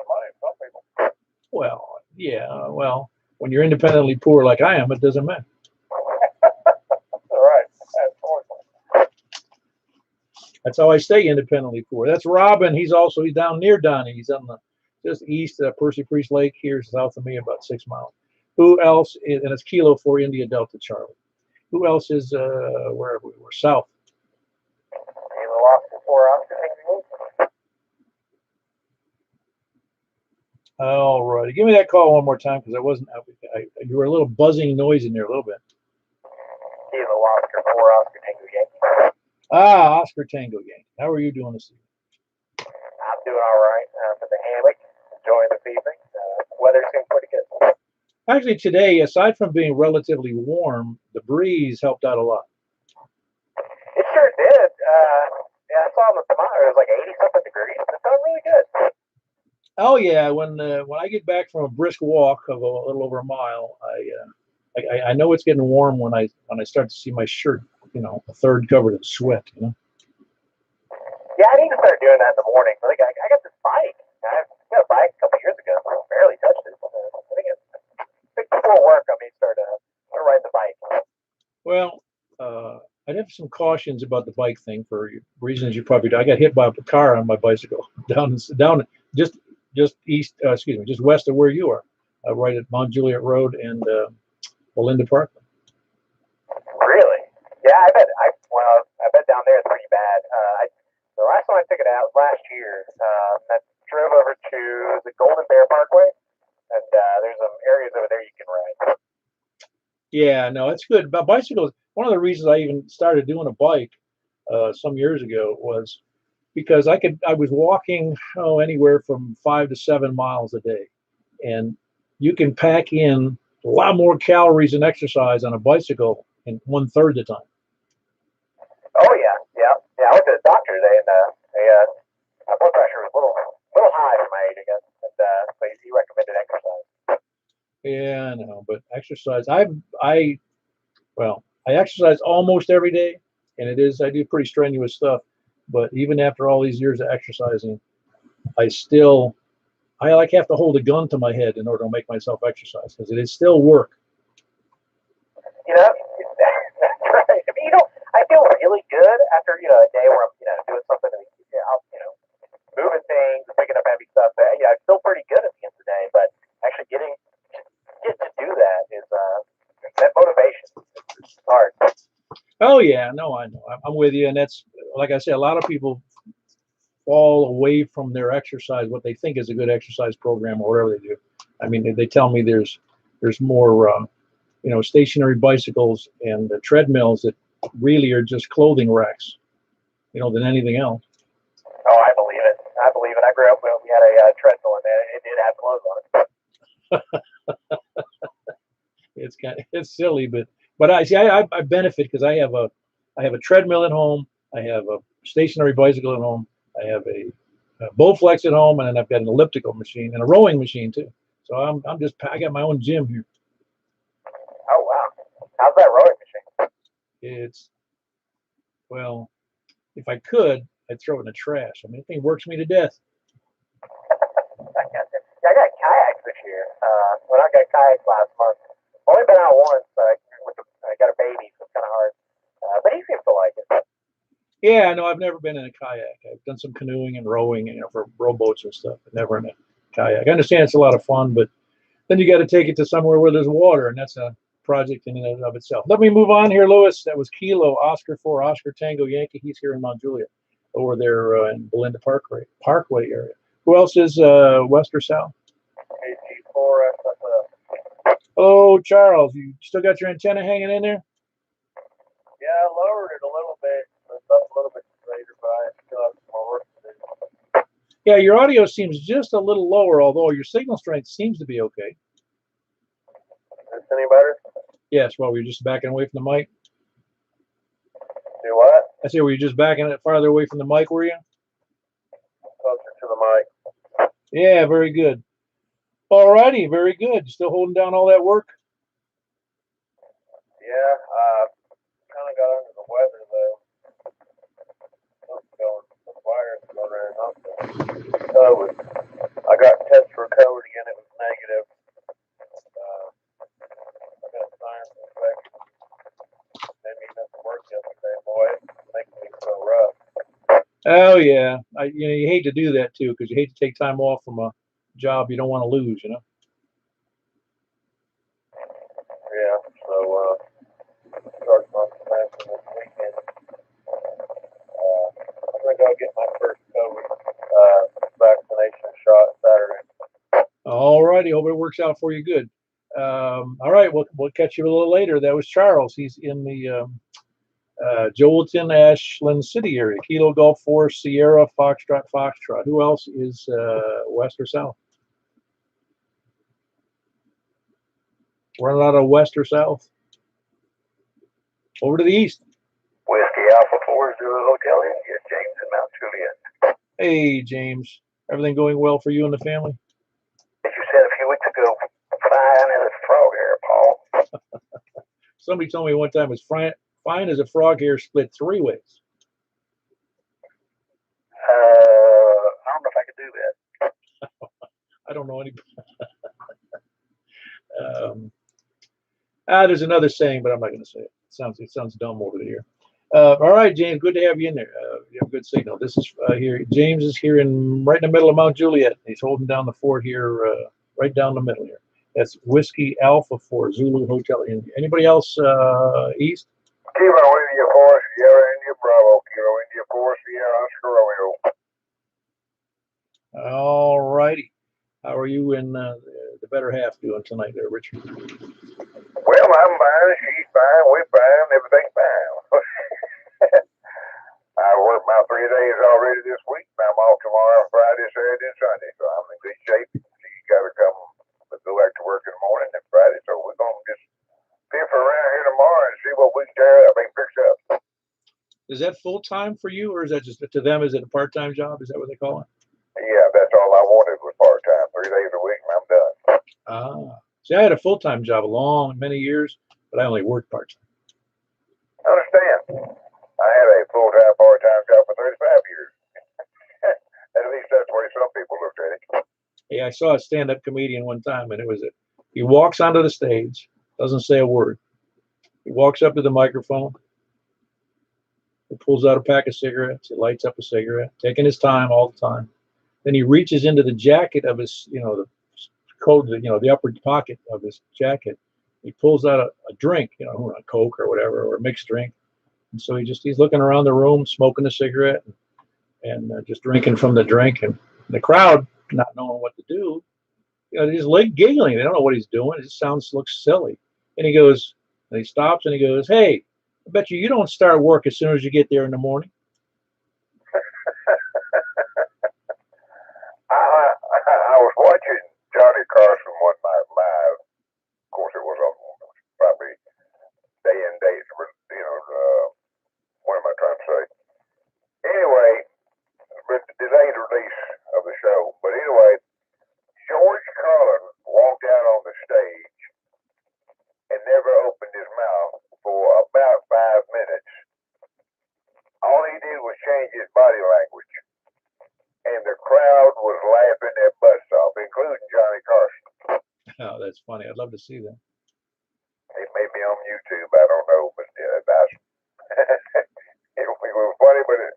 B: money for some people.
A: Well, yeah. Well, when you're independently poor like I am, it doesn't matter.
B: All right. That's
A: That's how I stay independently poor. That's Robin. He's down near Donnie. He's on the just east of Percy Priest Lake, here south of me, about 6 miles. Who else? And it's Kilo 4 India Delta Charlie. Who else is wherever we were? South. All righty. Give me that call one more time because you were a little buzzing noise in there a little bit.
B: Kilo Oscar 4 Oscar Tango Yankee.
A: Oscar Tango Yankee. How are you doing this evening?
B: I'm doing all right. For the hammock, enjoying the evening. Weather seems pretty good.
A: Actually, today, aside from being relatively warm, the breeze helped out a lot.
B: It's sure did. Yeah, I saw them tomorrow. It was like 80-something degrees. It felt really good.
A: Oh yeah, when I get back from a brisk walk of a little over a mile, I know it's getting warm when I start to see my shirt, a third covered in sweat.
B: Yeah, I need to start doing that in the morning. Like, I got this bike. I got a bike a couple years ago. I barely touched it. I think it's before work. I may start ride the bike.
A: Well, I'd have some cautions about the bike thing for reasons you probably do. I got hit by a car on my bicycle down just east, just west of where you are, right at Mount Juliet Road and Belinda Park.
B: Really? Yeah, I bet. I bet down there it's pretty bad. The last time I took it out was last year. I drove over to the Golden Bear Parkway, and there's some areas over there you can ride.
A: Yeah, no, it's good. But bicycles, one of the reasons I even started doing a bike some years ago was because I was walking anywhere from 5 to 7 miles a day, and you can pack in a lot more calories and exercise on a bicycle in 1/3 the time.
B: Oh yeah. I went to the doctor today, and my blood pressure was a little high for my age, I guess, and so he recommended exercise.
A: Yeah, I know, but exercise, I exercise almost every day, and I do pretty strenuous stuff. But even after all these years of exercising, I like have to hold a gun to my head in order to make myself exercise because it is still work.
B: That's right. I mean, I feel really good after a day where I'm doing something, moving things, picking up heavy stuff. I feel pretty good at the end of the day, but actually get to do that is that motivation is hard.
A: Oh yeah, no, I know. I'm with you, and that's like I said, a lot of people fall away from their exercise, what they think is a good exercise program or whatever they do. I mean, they tell me there's more stationary bicycles and the treadmills that really are just clothing racks, than anything else.
B: Oh, I believe it. I grew up when we had a treadmill, and it did have clothes on it.
A: It's silly, but I benefit because I have a treadmill at home. I have a stationary bicycle at home. I have a Bowflex at home, and then I've got an elliptical machine and a rowing machine too. So I got my own gym here.
B: Oh wow! How's that rowing machine?
A: Well, if I could, I'd throw it in the trash. I mean, the thing works me to death.
B: I got kayaks this year. When I got kayaks last month, only been out once, but I got a baby, so it's kind of hard. But he seems to like it.
A: Yeah, no, I've never been in a kayak. I've done some canoeing and rowing, for rowboats and stuff, but never in a kayak. I understand it's a lot of fun, but then you got to take it to somewhere where there's water, and that's a project in and of itself. Let me move on here, Lewis. That was Kilo Oscar 4 Oscar Tango Yankee. He's here in Mount Juliet, over there in Belinda Parkway area. Who else is west or south? Oh, Charles, you still got your antenna hanging in there?
B: Yeah, I lowered it a little bit. It's up a little bit later, but I still have some more work to do.
A: Yeah, your audio seems just a little lower, although your signal strength seems to be okay.
B: Is this any better?
A: Yes, well, were you just backing away from the mic?
B: Do what?
A: I say, were you just backing it farther away from the mic, were you?
B: Closer to the mic.
A: Yeah, very good. All righty, very good. Still holding down all that work?
B: Yeah, kind of got under the weather, though. The virus going around also. I got tests for COVID again. It was negative. I got a sinus infection. Maybe nothing worked yesterday, boy. It's making me so rough.
A: Oh yeah, you hate to do that too, because you hate to take time off from a job you don't want to lose,
B: Yeah, so starting on fasting this weekend. I'm gonna go get my first COVID vaccination shot Saturday.
A: All righty, hope it works out for you good. All right, we'll catch you a little later. That was Charles. He's in the Joelton, Ashland City area. Kilo Golf 4 Sierra Foxtrot. Who else is west or south? Running out of west or south? Over to the east.
B: Whiskey Alpha 4. for Zulu Hotel India, James in Mount Juliet.
A: Hey, James. Everything going well for you and the family?
B: As you said a few weeks ago, fine as a frog hair, Paul.
A: Somebody told me one time it's fine as a frog hair split 3 ways.
B: I don't know if I could do that.
A: I don't know any. There's another saying, but I'm not going to say it. It sounds dumb over here. All right, James, good to have you in there. You have good signal. This is here. James is here right in the middle of Mount Juliet. He's holding down the fort here, right down the middle here. That's Whiskey Alpha for Zulu Hotel India. Anybody else east?
B: Kilo India 4, Sierra India Bravo, Kilo India 4, Sierra Oscar Romeo.
A: All righty. How are you and the better half doing tonight there, Richard?
B: Well, I'm fine, she's fine, we're fine, everything's fine. I worked my 3 days already this week, and I'm off tomorrow, Friday, Saturday, and Sunday, so I'm in good shape. She's got to come go back to work in the morning and Friday, so we're going to just piff around here tomorrow and see what we can tear up and fix up.
A: Is that full-time for you, or is that just, to them, is it a part-time job? Is that what they call it?
B: Yeah, that's all I wanted was part-time, 3 days a week, and I'm done.
A: See, I had a full-time job many years, but I only worked part-time.
B: I understand. I had a full-time, part-time job for 35 years. At least that's the way some people looked at it.
A: Hey, I saw a stand-up comedian one time, and it was he walks onto the stage, doesn't say a word. He walks up to the microphone. He pulls out a pack of cigarettes. He lights up a cigarette, taking his time all the time. Then he reaches into the jacket of his, the coat, the upper pocket of his jacket. He pulls out a drink, a Coke or whatever, or a mixed drink. And so he's looking around the room, smoking a cigarette, and just drinking from the drink. And the crowd, not knowing what to do, they're just giggling. They don't know what he's doing. It just looks silly. And he stops and he goes, "Hey, I bet you don't start work as soon as you get there in the morning."
B: I was watching Johnny Carson one night live. Of course, it was probably day and date. What am I trying to say? Anyway, the delayed release of the show. But anyway, George Carlin walked out on the stage and never opened his mouth for about 5 minutes. All he did was change his body language. And the crowd was laughing their butts off, including Johnny Carson.
A: Oh, that's funny. I'd love to see that.
B: It may be on YouTube. I don't know, but it was funny, but it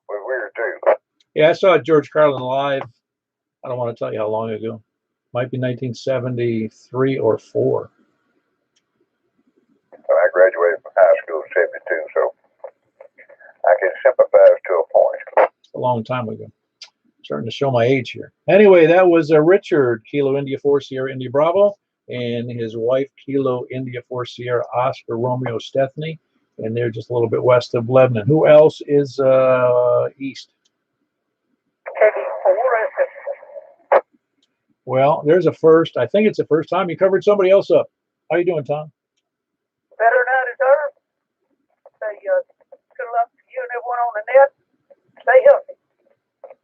B: was weird too.
A: Yeah, I saw George Carlin live. I don't want to tell you how long ago. Might be 1973 or 4.
B: So I graduated from high school in 72, so I can sympathize to a point.
A: A long time ago. Starting to show my age here. Anyway, that was Richard, Kilo India 4 Sierra India Bravo, and his wife, Kilo India 4 Sierra Oscar Romeo Stephanie, and they're just a little bit west of Lebanon. Who else is east? Well, there's a first. I think it's the first time you covered somebody else up. How you doing, Tom?
C: Better than I deserve. Say good luck to you and everyone on the net. Stay healthy.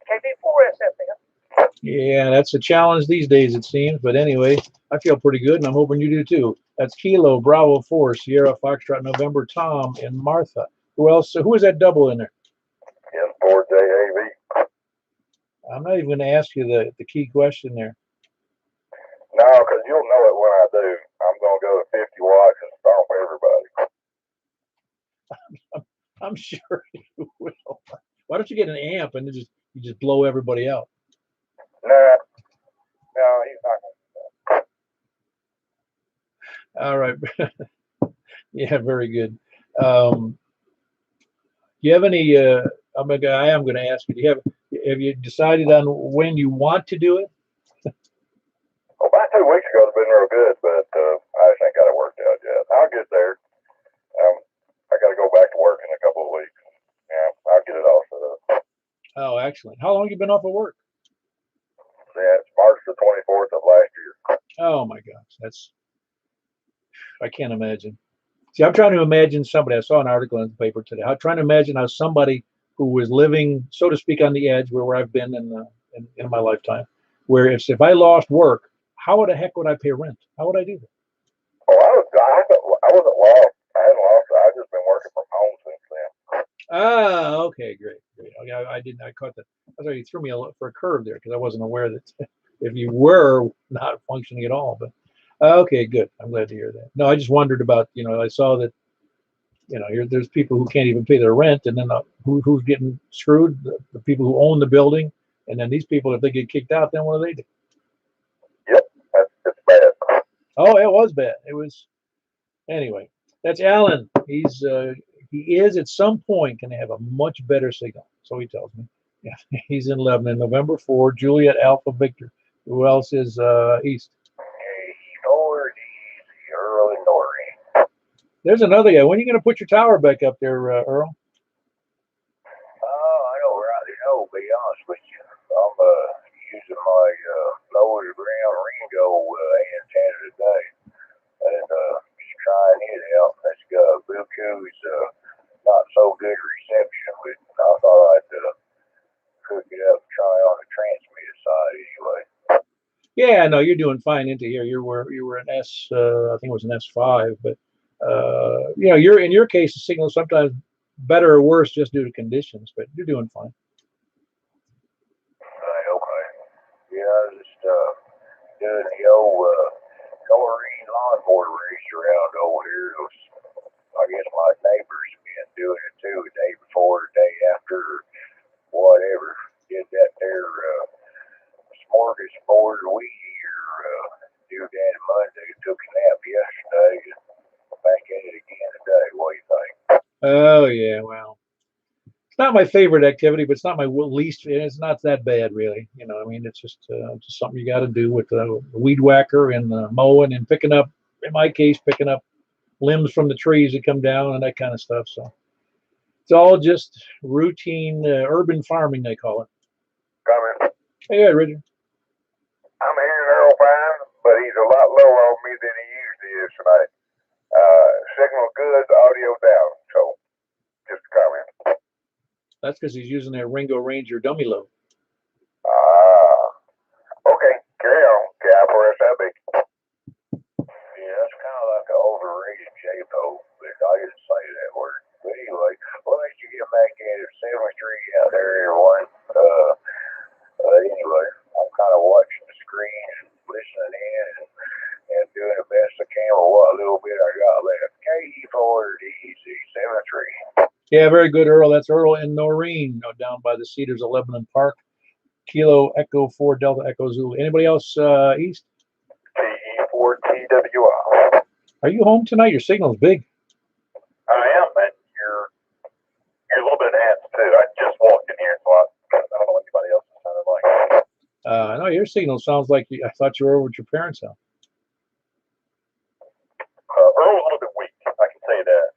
C: KB4SF.
A: Yeah, that's a challenge these days, it seems. But anyway, I feel pretty good, and I'm hoping you do too. That's Kilo Bravo 4 Sierra Foxtrot November Tom and Martha. Who else? Who is that double in there?
B: Yes, 4JAV.
A: I'm not even going to ask you the key question there.
B: No, because you'll know it when I do. I'm going to go to 50 watts and stomp everybody.
A: I'm sure you will. Why don't you get an amp and you just blow everybody out?
B: No, he's not going to do that.
A: All right. Yeah, very good. Do you have any? I am going to ask you. Have you decided on when you want to do it?
B: Well, about 2 weeks ago, it's been real good, but I just ain't got it worked out yet. I'll get there. I got to go back to work in a couple of weeks. Yeah, I'll get it all set up.
A: Oh, excellent. How long have you been off of work?
B: Yeah, it's March the 24th of last year.
A: Oh my gosh, I can't imagine. See, I'm trying to imagine somebody. I saw an article in the paper today. I'm trying to imagine how somebody who was living, so to speak, on the edge, where I've been in my lifetime, where if I lost work, how the heck would I pay rent? How would I do that?
B: Oh, I wasn't lost. I hadn't lost. I've just been working from home since then.
A: Ah, okay, great. Okay, I didn't. I caught that. I thought you threw me for a curve there because I wasn't aware that if you were not functioning at all. But okay, good. I'm glad to hear that. No, I just wondered about. I saw that. There's people who can't even pay their rent, and then who's getting screwed? The people who own the building, and then these people, if they get kicked out, then what do they do?
B: Yep, it's bad.
A: Oh, it was bad. It was anyway. That's Alan. He is at some point going to have a much better signal. So he tells me. Yeah, he's in Lebanon, November 4, Juliet Alpha Victor. Who else is east?
B: Hey, easy, early Nori.
A: There's another guy. When are you going to put your tower back up there, Earl?
B: I don't really know, to be honest with you. I'm using my lower to ground Ringo antenna today, and just trying it out. That's got Buku's not so good reception, but I thought I'd cook it up and try on the transmitter side anyway.
A: Yeah, no, you're doing fine into here. You were an S, I think it was an S5, but you're in your case the signal sometimes better or worse just due to conditions, but you're doing fine.
B: Right, okay. Yeah, I was just doing the old Noreen lawnmower race around over here. I guess my neighbors have been doing it too, the day before, the day after, whatever. Did that there smorgasbord weed eater due that Monday. Took a nap yesterday and back in it again today. What do you think?
A: Oh yeah, well, it's not my favorite activity, but it's not my least. It's not that bad, really. I mean, it's just something you got to do with the weed whacker and mowing and picking up. In my case, picking up limbs from the trees that come down and that kind of stuff. So it's all just routine urban farming, they call it.
B: Coming.
A: Hey, yeah, Richard.
B: I'm hearing Earl fine, but he's a lot lower on me than he usually is tonight. Signal good, audio down. So, just a comment.
A: That's because he's using that Ringo Ranger dummy load.
B: Okay, carry on. K-I-4-S-I-B. Yeah, that's kind of like an overrated J-Po, but I didn't say that word. But anyway, well, let you get back at it. 7-3 out there, everyone. Anyway, I'm kind of watching the screen and listening in and doing the best I can with what little bit I got left. KE4DZ 7-3.
A: Yeah, very good, Earl. That's Earl and Noreen down by the Cedars of Lebanon Park. Kilo Echo 4 Delta Echo Zulu. Anybody else east?
B: KE4TWI.
A: Are you home tonight? Your signal's big.
B: I am, man. You're a little bit enhanced too. I just walked in here, so I don't know what anybody else is sounding like.
A: No, your signal sounds like I thought you were over at your parents' house.
B: Earl's a little bit weak, I can say that.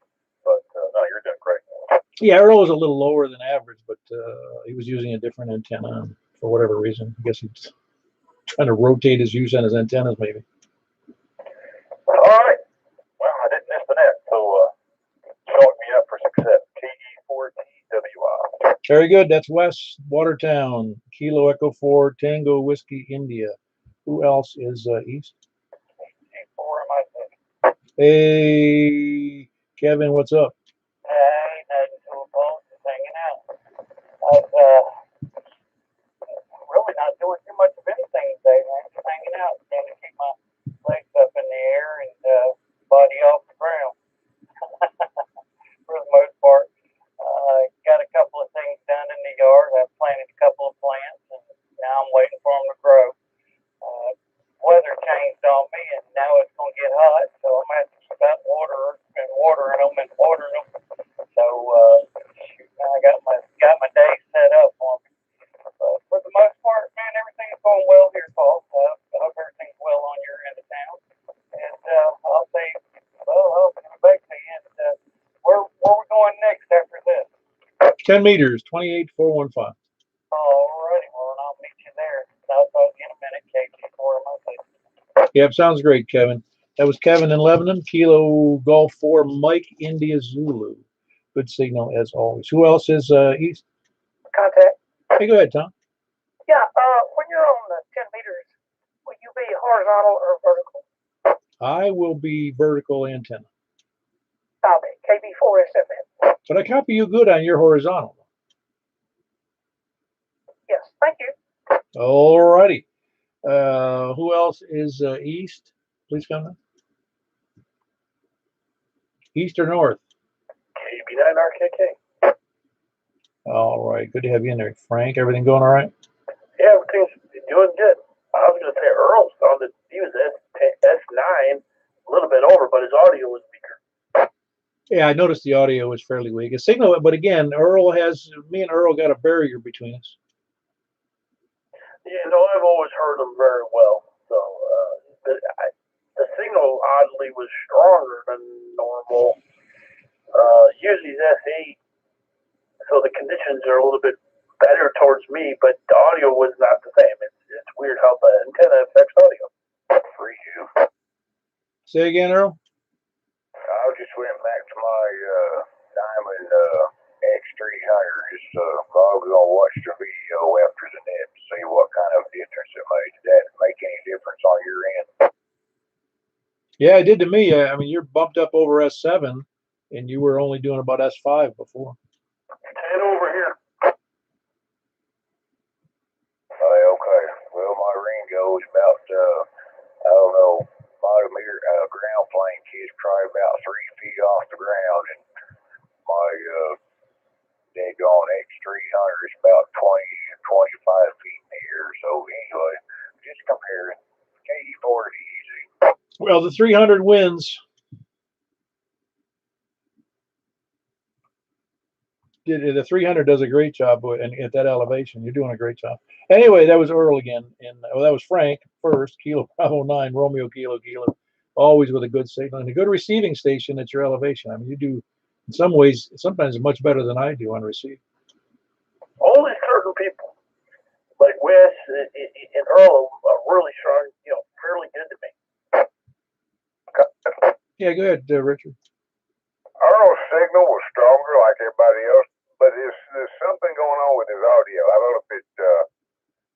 B: But no, you're doing great.
A: Yeah, Earl was a little lower than average, but he was using a different antenna for whatever reason. I guess he's trying to rotate his use on his antennas, maybe.
B: All right. Well, I didn't miss the net, so chalk me up for success. KE4TWI.
A: Very good. That's West Watertown, Kilo Echo 4 Tango Whiskey India. Who else is east? Hey, Kevin, what's up?
C: Hey, nothing to oppose, just hanging out. I was really not doing too much of anything today, man. Just hanging out, trying to keep my legs up in the air and body off the ground. For the most part, got a couple of things done in the yard. I planted a couple of plants, and now I'm waiting for them to grow. Weather changed on me, and now it's going to get hot, so I'm going to have to keep out watering them. So I got my day set up for me. For the most part, man, everything's going well here, Paul. I hope everything's well on your end of town. And I'll say, I'll be back to you. And where we going next after this?
A: 10 meters, 28,415.
C: Alrighty, well, and I'll meet you there. I'll talk to you in a minute, KG4 my place.
A: Yep, sounds great, Kevin. That was Kevin in Lebanon. Kilo Golf 4, Mike India Zulu. Good signal as always. Who else is east?
C: Contact.
A: Hey, go ahead, Tom.
C: Yeah, when you're on the 10 meters, will you be horizontal or vertical?
A: I will be vertical antenna.
C: Copy. KB4SFN.
A: But I copy you good on your horizontal.
C: Yes, thank you.
A: All righty. Who else is east? Please come in. East or north?
B: KB9RKK.
A: All right. Good to have you in there. Frank, everything going all right?
B: Yeah, everything's doing good. I was going to say Earl's on the, he was S9, a little bit over, but his audio was weaker.
A: Yeah, I noticed the audio was fairly weak. A signal, but again, me and Earl got a barrier between us.
B: Yeah, no, I've always heard him very well. So the signal oddly was stronger than normal. Usually it's S8, so the conditions are a little bit better towards me, but the audio was not the same. It's weird how the antenna affects audio. For you.
A: Say again, Earl?
B: I just went back to my Diamond X300. Just I was gonna watch the video after the net to see what kind of difference it made. Did that make any difference on your end?
A: Yeah, it did to me. I mean, you're bumped up over S7, and you were only doing about S5 before.
B: Head over here. Okay. Well, my Ringo is about, I don't know, ground plane kid's probably about 3 feet off the ground, and my daggone X300 is about 25 feet in the air. So anyway, just comparing. KD4 is easy.
A: Well, the 300 wins. The 300 does a great job, and at that elevation, you're doing a great job. Anyway, that was Earl again, and that was Frank first. Kilo Bravo 9, Romeo Kilo, always with a good signal and a good receiving station at your elevation. I mean, you do in some ways, sometimes much better than I do on receive.
B: Only certain people, like Wes and Earl, are really strong. Fairly good to me.
A: Yeah, go ahead, Richard.
B: Earl's signal was stronger like everybody else, but there's something going on with his audio. I don't know if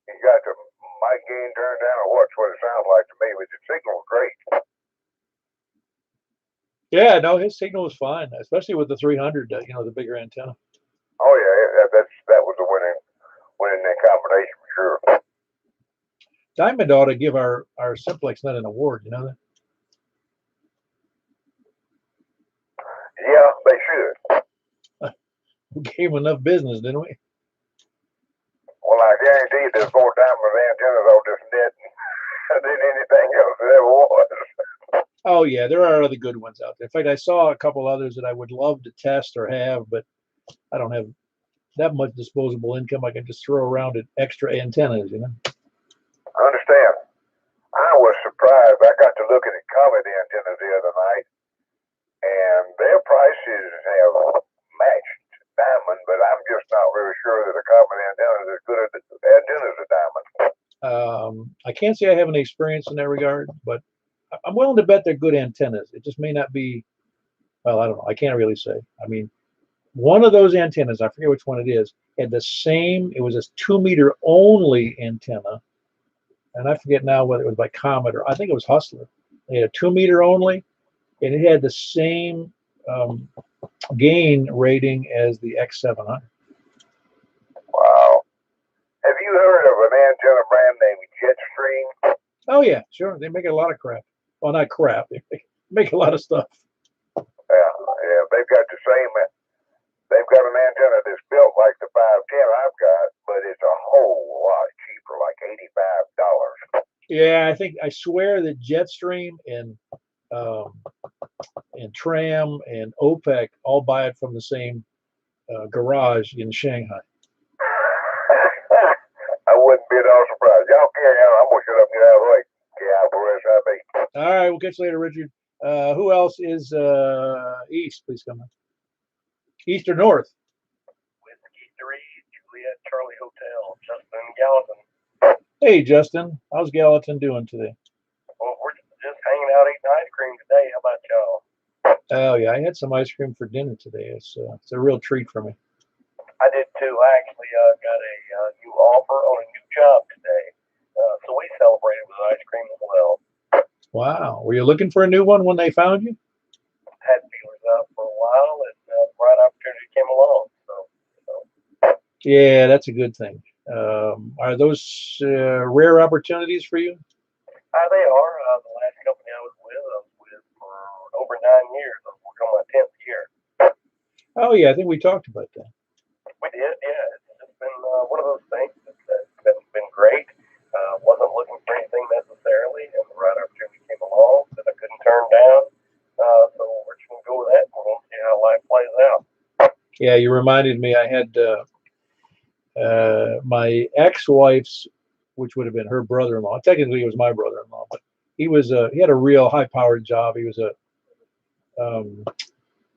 B: he got the mic gain turned down or what it sounds like to me, but the signal was great.
A: Yeah, no, his signal was fine, especially with the 300, the bigger antenna.
B: Oh yeah, that was the winning combination for sure.
A: Diamond ought to give our Simplex Net an award, you know that?
B: Yeah, they should.
A: We gave them enough business, didn't we?
B: Well, I guarantee there's more Diamond antennas on this net than anything else that ever was.
A: Oh, yeah, there are other good ones out there. In fact, I saw a couple others that I would love to test or have, but I don't have that much disposable income I can just throw around at extra antennas,
B: I understand. I was surprised. I got to look at the Comet antennas the other night, and their prices have matched Diamond, but I'm just not really sure that a Comet antenna is as good as the antennas of Diamond.
A: I can't say I have any experience in that regard, but I'm willing to bet they're good antennas. It just may not be, well, I don't know. I can't really say. I mean, one of those antennas, I forget which one it is, had the same, it was a 2-meter only antenna, and I forget now whether it was by Comet or I think it was Hustler. They had a 2-meter only, and it had the same gain rating as the X700.
B: Wow. Have you heard of an antenna brand named Jetstream?
A: Oh, yeah, sure. They make a lot of crap. Well, not crap. They make a lot of stuff.
B: Yeah. They've got the same. They've got an antenna that's built like the 510 I've got, but it's a whole lot cheaper, like $85.
A: Yeah, I swear that Jetstream and Tram and OPEC all buy it from the same garage in Shanghai.
B: I wouldn't be at all surprised. Y'all carry on. I'm going to shut up and get out of the way. Yeah,
A: all right, we'll catch you later, Richard. Who else is east? Please come in. East or north?
B: Whiskey 3, Juliet, Charlie Hotel, Justin Gallatin.
A: Hey, Justin. How's Gallatin doing today?
B: Well, we're just hanging out, eating ice cream today. How about y'all?
A: Oh yeah, I had some ice cream for dinner today. It's a real treat for me.
B: I did too. I actually got a new offer on a new job today. So we celebrated with ice cream as well.
A: Wow, were you looking for a new one when they found you?
B: Had feelers out for a while, and the right opportunity came along. So.
A: Yeah, that's a good thing. Are those rare opportunities for you?
B: They are. The last company I was with for over 9 years. I was working on my 10th year.
A: Oh yeah, I think we talked about that.
B: We did, yeah. It's just been one of those things that's been great. Wasn't looking for anything necessarily, and the right opportunity came along that I couldn't turn down. So we're just going to go with that, and we're going to see how life plays out.
A: Yeah, you reminded me. I had my ex-wife's, which would have been her brother-in-law. Technically, it was my brother-in-law, but he had a real high-powered job. He was a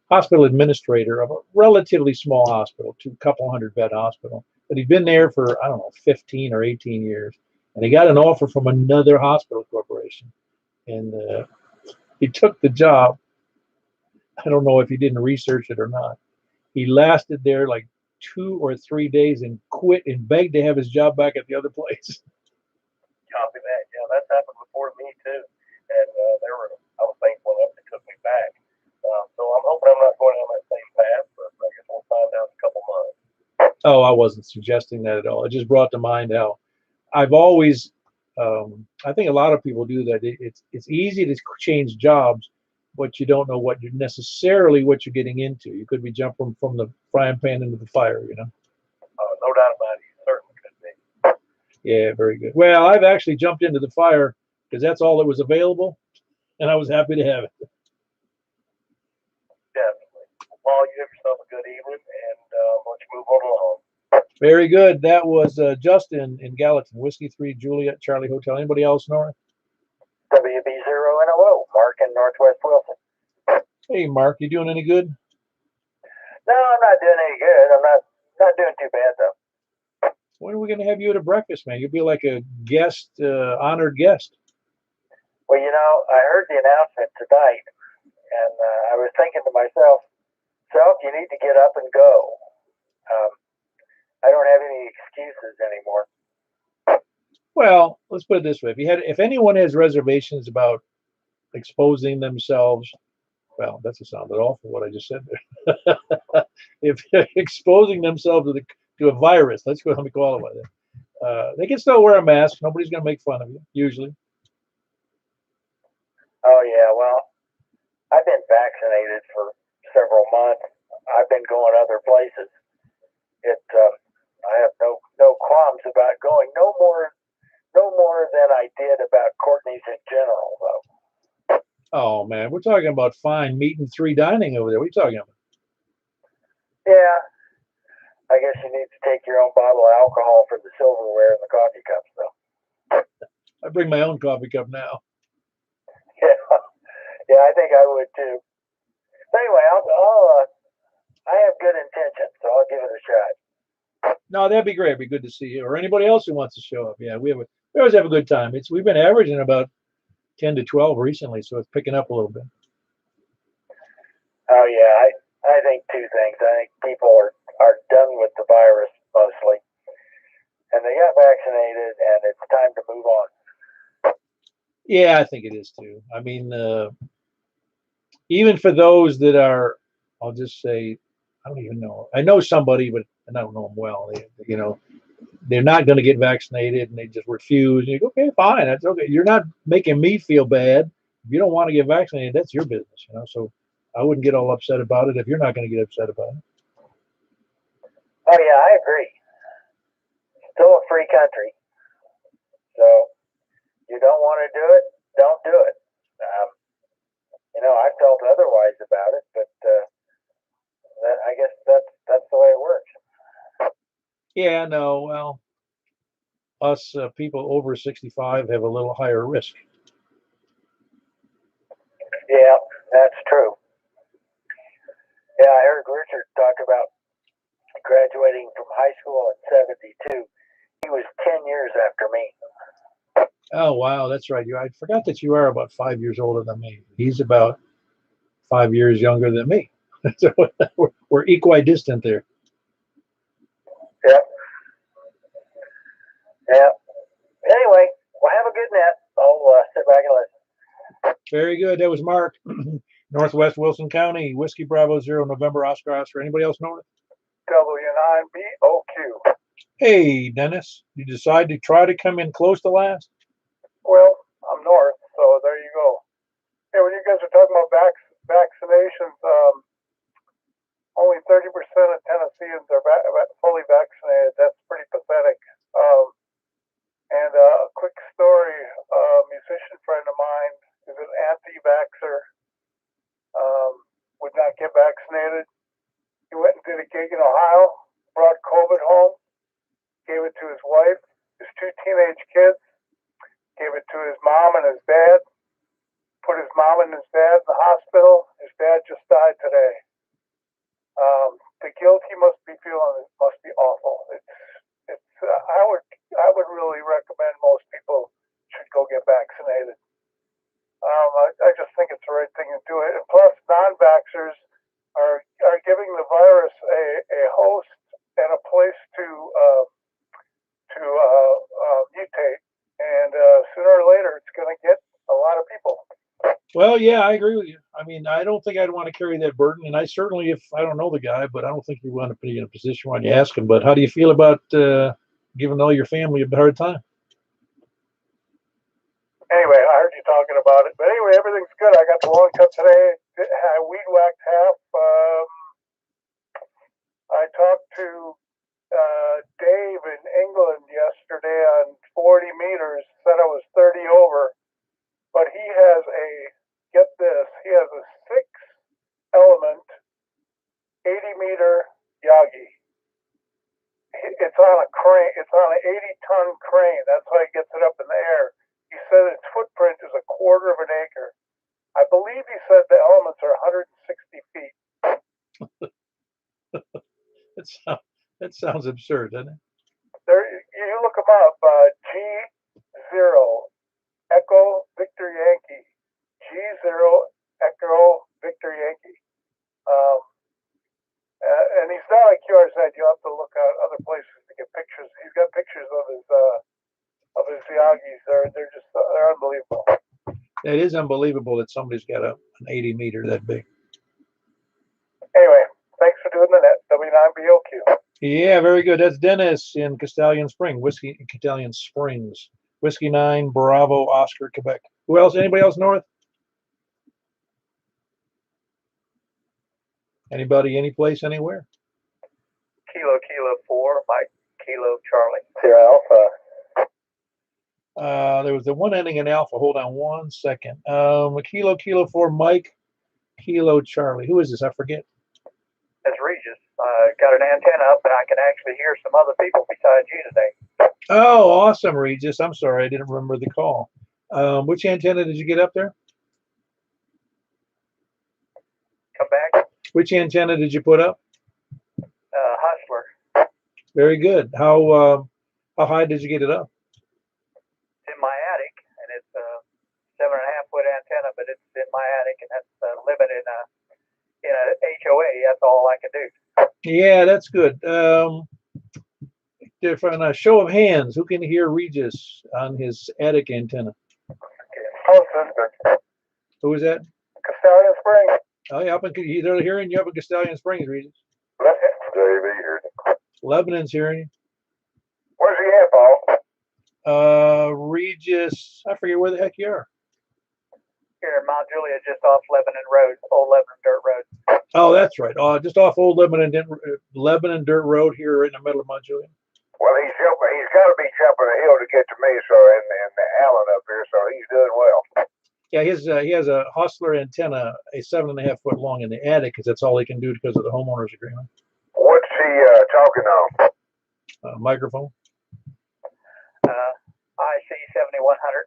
A: hospital administrator of a relatively small hospital, couple hundred bed hospital. But he'd been there for, I don't know, 15 or 18 years. And he got an offer from another hospital corporation. And he took the job. I don't know if he didn't research it or not. He lasted there like 2 or 3 days and quit and begged to have his job back at the other place.
B: Copy that. Yeah, that's happened before to me too. And I was thankful enough they took me back. So I'm hoping I'm not going down that same path, but I guess we'll find out in a couple months.
A: Oh, I wasn't suggesting that at all. It just brought to mind how I've always, I think a lot of people do that. It's easy to change jobs, but you don't know what you're getting into. You could be jumping from the frying pan into the fire, you know?
B: No doubt about it. You certainly could be.
A: Yeah, very good. Well, I've actually jumped into the fire because that's all that was available, and I was happy to have it.
B: Definitely. Paul, you have yourself a good evening, and let's move on along.
A: Very good. That was Justin in Gallatin, Whiskey 3, Juliet, Charlie Hotel. Anybody else, Nora?
B: WB0NLO, Mark in Northwest Wilson.
A: Hey, Mark, you doing any good?
B: No, I'm not doing any good. I'm not doing too bad, though.
A: When are we going to have you at a breakfast, man? You'll be like a guest, honored guest.
B: Well, I heard the announcement tonight, and I was thinking to myself, Self, you need to get up and go. I don't have any excuses anymore.
A: Well, let's put it this way: if anyone has reservations about exposing themselves, well, that sounded awful what I just said there. If exposing themselves to a virus, let me qualify that. They can still wear a mask. Nobody's going to make fun of you, usually.
B: Oh yeah, well, I've been vaccinated for several months. I've been going other places. I have no qualms about going. No more than I did about Courtney's in general, though.
A: Oh man, we're talking about fine meat and 3 dining over there. What are you talking about?
B: Yeah, I guess you need to take your own bottle of alcohol for the silverware and the coffee cups, though.
A: I bring my own coffee cup now.
B: Yeah, I think I would too. But anyway, I have good intentions, so I'll give it a shot.
A: No, that'd be great. It'd be good to see you or anybody else who wants to show up. Yeah, we always have a good time. We've been averaging about 10 to 12 recently, so it's picking up a little bit.
B: Oh yeah, I think 2 things. I think people are done with the virus mostly, and they got vaccinated, and it's time to move on.
A: Yeah, I think it is too. I mean, even for those that are, I'll just say, I don't even know. I know somebody, but I don't know them well. They're not going to get vaccinated, and they just refuse. And you go, okay, fine, that's okay. You're not making me feel bad. If you don't want to get vaccinated, that's your business, So I wouldn't get all upset about it if you're not going to get upset about it.
B: Oh yeah, I agree. Still a free country, so you don't want to do it, don't do it. I felt otherwise about it, but I guess that's the way it works.
A: Yeah, no, well, us people over 65 have a little higher risk.
B: Yeah, that's true. Yeah, I heard Richard talk about graduating from high school in '72. He was 10 years after me.
A: Oh, wow, that's right. I forgot that you are about 5 years older than me. He's about 5 years younger than me. So we're equidistant there.
B: Yeah. Yeah. Anyway, well, have a good net. I'll sit back and listen.
A: Very good. That was Mark, Northwest Wilson County, Whiskey Bravo 0, November, Oscar. Anybody else know it?
B: W9BOQ.
A: Hey, Dennis, you decide to try to come in close to last?
B: Well, I'm north, so there you go. Hey, when you guys are talking about vaccinations, only 30% of Tennesseans are fully vaccinated. That's pretty pathetic. And a quick story, a musician friend of mine is an anti-vaxxer, would not get vaccinated. He went and did a gig in Ohio, brought COVID home, gave it to his wife, his 2 teenage kids, gave it to his mom and his dad, put his mom and his dad in the hospital. His dad just died today. The guilt he must be feeling must be awful. I would really recommend most people should go get vaccinated. I just think it's the right thing to do it. And plus, non-vaxxers are giving the virus a host and a place to mutate, and sooner or later, it's going to get a lot of people.
A: Well, yeah, I agree with you. I mean, I don't think I'd want to carry that burden. And I certainly, if I don't know the guy, but I don't think you want to be in a position when you ask him. But how do you feel about giving all your family a hard time?
B: Anyway, I heard you talking about it. But anyway, everything's good. I got the long cut today. I weed whacked half. I talked to Dave in England yesterday on 40 meters, said I was 30 over. But he has get this, he has a 6-element, 80-meter Yagi. It's on a crane. It's on an 80-ton crane. That's how he gets it up in the air. He said its footprint is 1/4 of an acre. I believe he said the elements are 160 feet.
A: That sounds absurd, doesn't it?
B: You look them up. G0 Echo Victor Yankee. G0 Echo Victor Yankee. And he's not like yours. You'll have to look at other places to get pictures. He's got pictures of his Yagis. They're unbelievable.
A: It is unbelievable that somebody's got an 80-meter that big.
B: Anyway, thanks for doing the net. W9BOQ.
A: Yeah, very good. That's Dennis in Castellian Springs, Castellian Springs. Whiskey 9, Bravo, Oscar, Quebec. Who else? Anybody else north? Anybody, any place, anywhere?
C: Kilo 4, Mike, Kilo Charlie.
B: Sierra Alpha.
A: There was the one ending in Alpha. Hold on one second. Kilo 4, Mike, Kilo Charlie. Who is this? I forget.
C: That's Regis. Got an antenna up, and I can actually hear some other people besides you today.
A: Oh, awesome, Regis. I'm sorry, I didn't remember the call. Which antenna did you get up there?
C: Come back.
A: Which antenna did you put up?
C: Hustler.
A: Very good. How high did you get it up?
C: It's in my attic, and it's a 7.5-foot antenna, but it's in my attic, and that's limited in a HOA. That's all I can do.
A: Yeah, that's good. On a show of hands, who can hear Regis on his attic antenna?
B: Oh, sister.
A: Who is that?
B: Castellian Springs.
A: Oh, yeah, they're hearing you up in Castellian Springs, Regis.
B: JV here.
A: Lebanon's hearing you.
B: Where's he at, Paul?
A: Regis, I forget where the heck you are.
C: Here in Mount Juliet, just off Lebanon Road, old Lebanon Dirt Road.
A: Oh, that's right. Just off old Lebanon Dirt Road here in the middle of Mount Juliet.
B: Well, he's got to be jumping a hill to get to me, so and Alan up here, so he's doing well.
A: Yeah, he has a Hustler antenna, a 7.5-foot long in the attic, because that's all he can do because of the homeowners agreement.
B: What's he talking on?
A: Microphone.
C: IC 7100.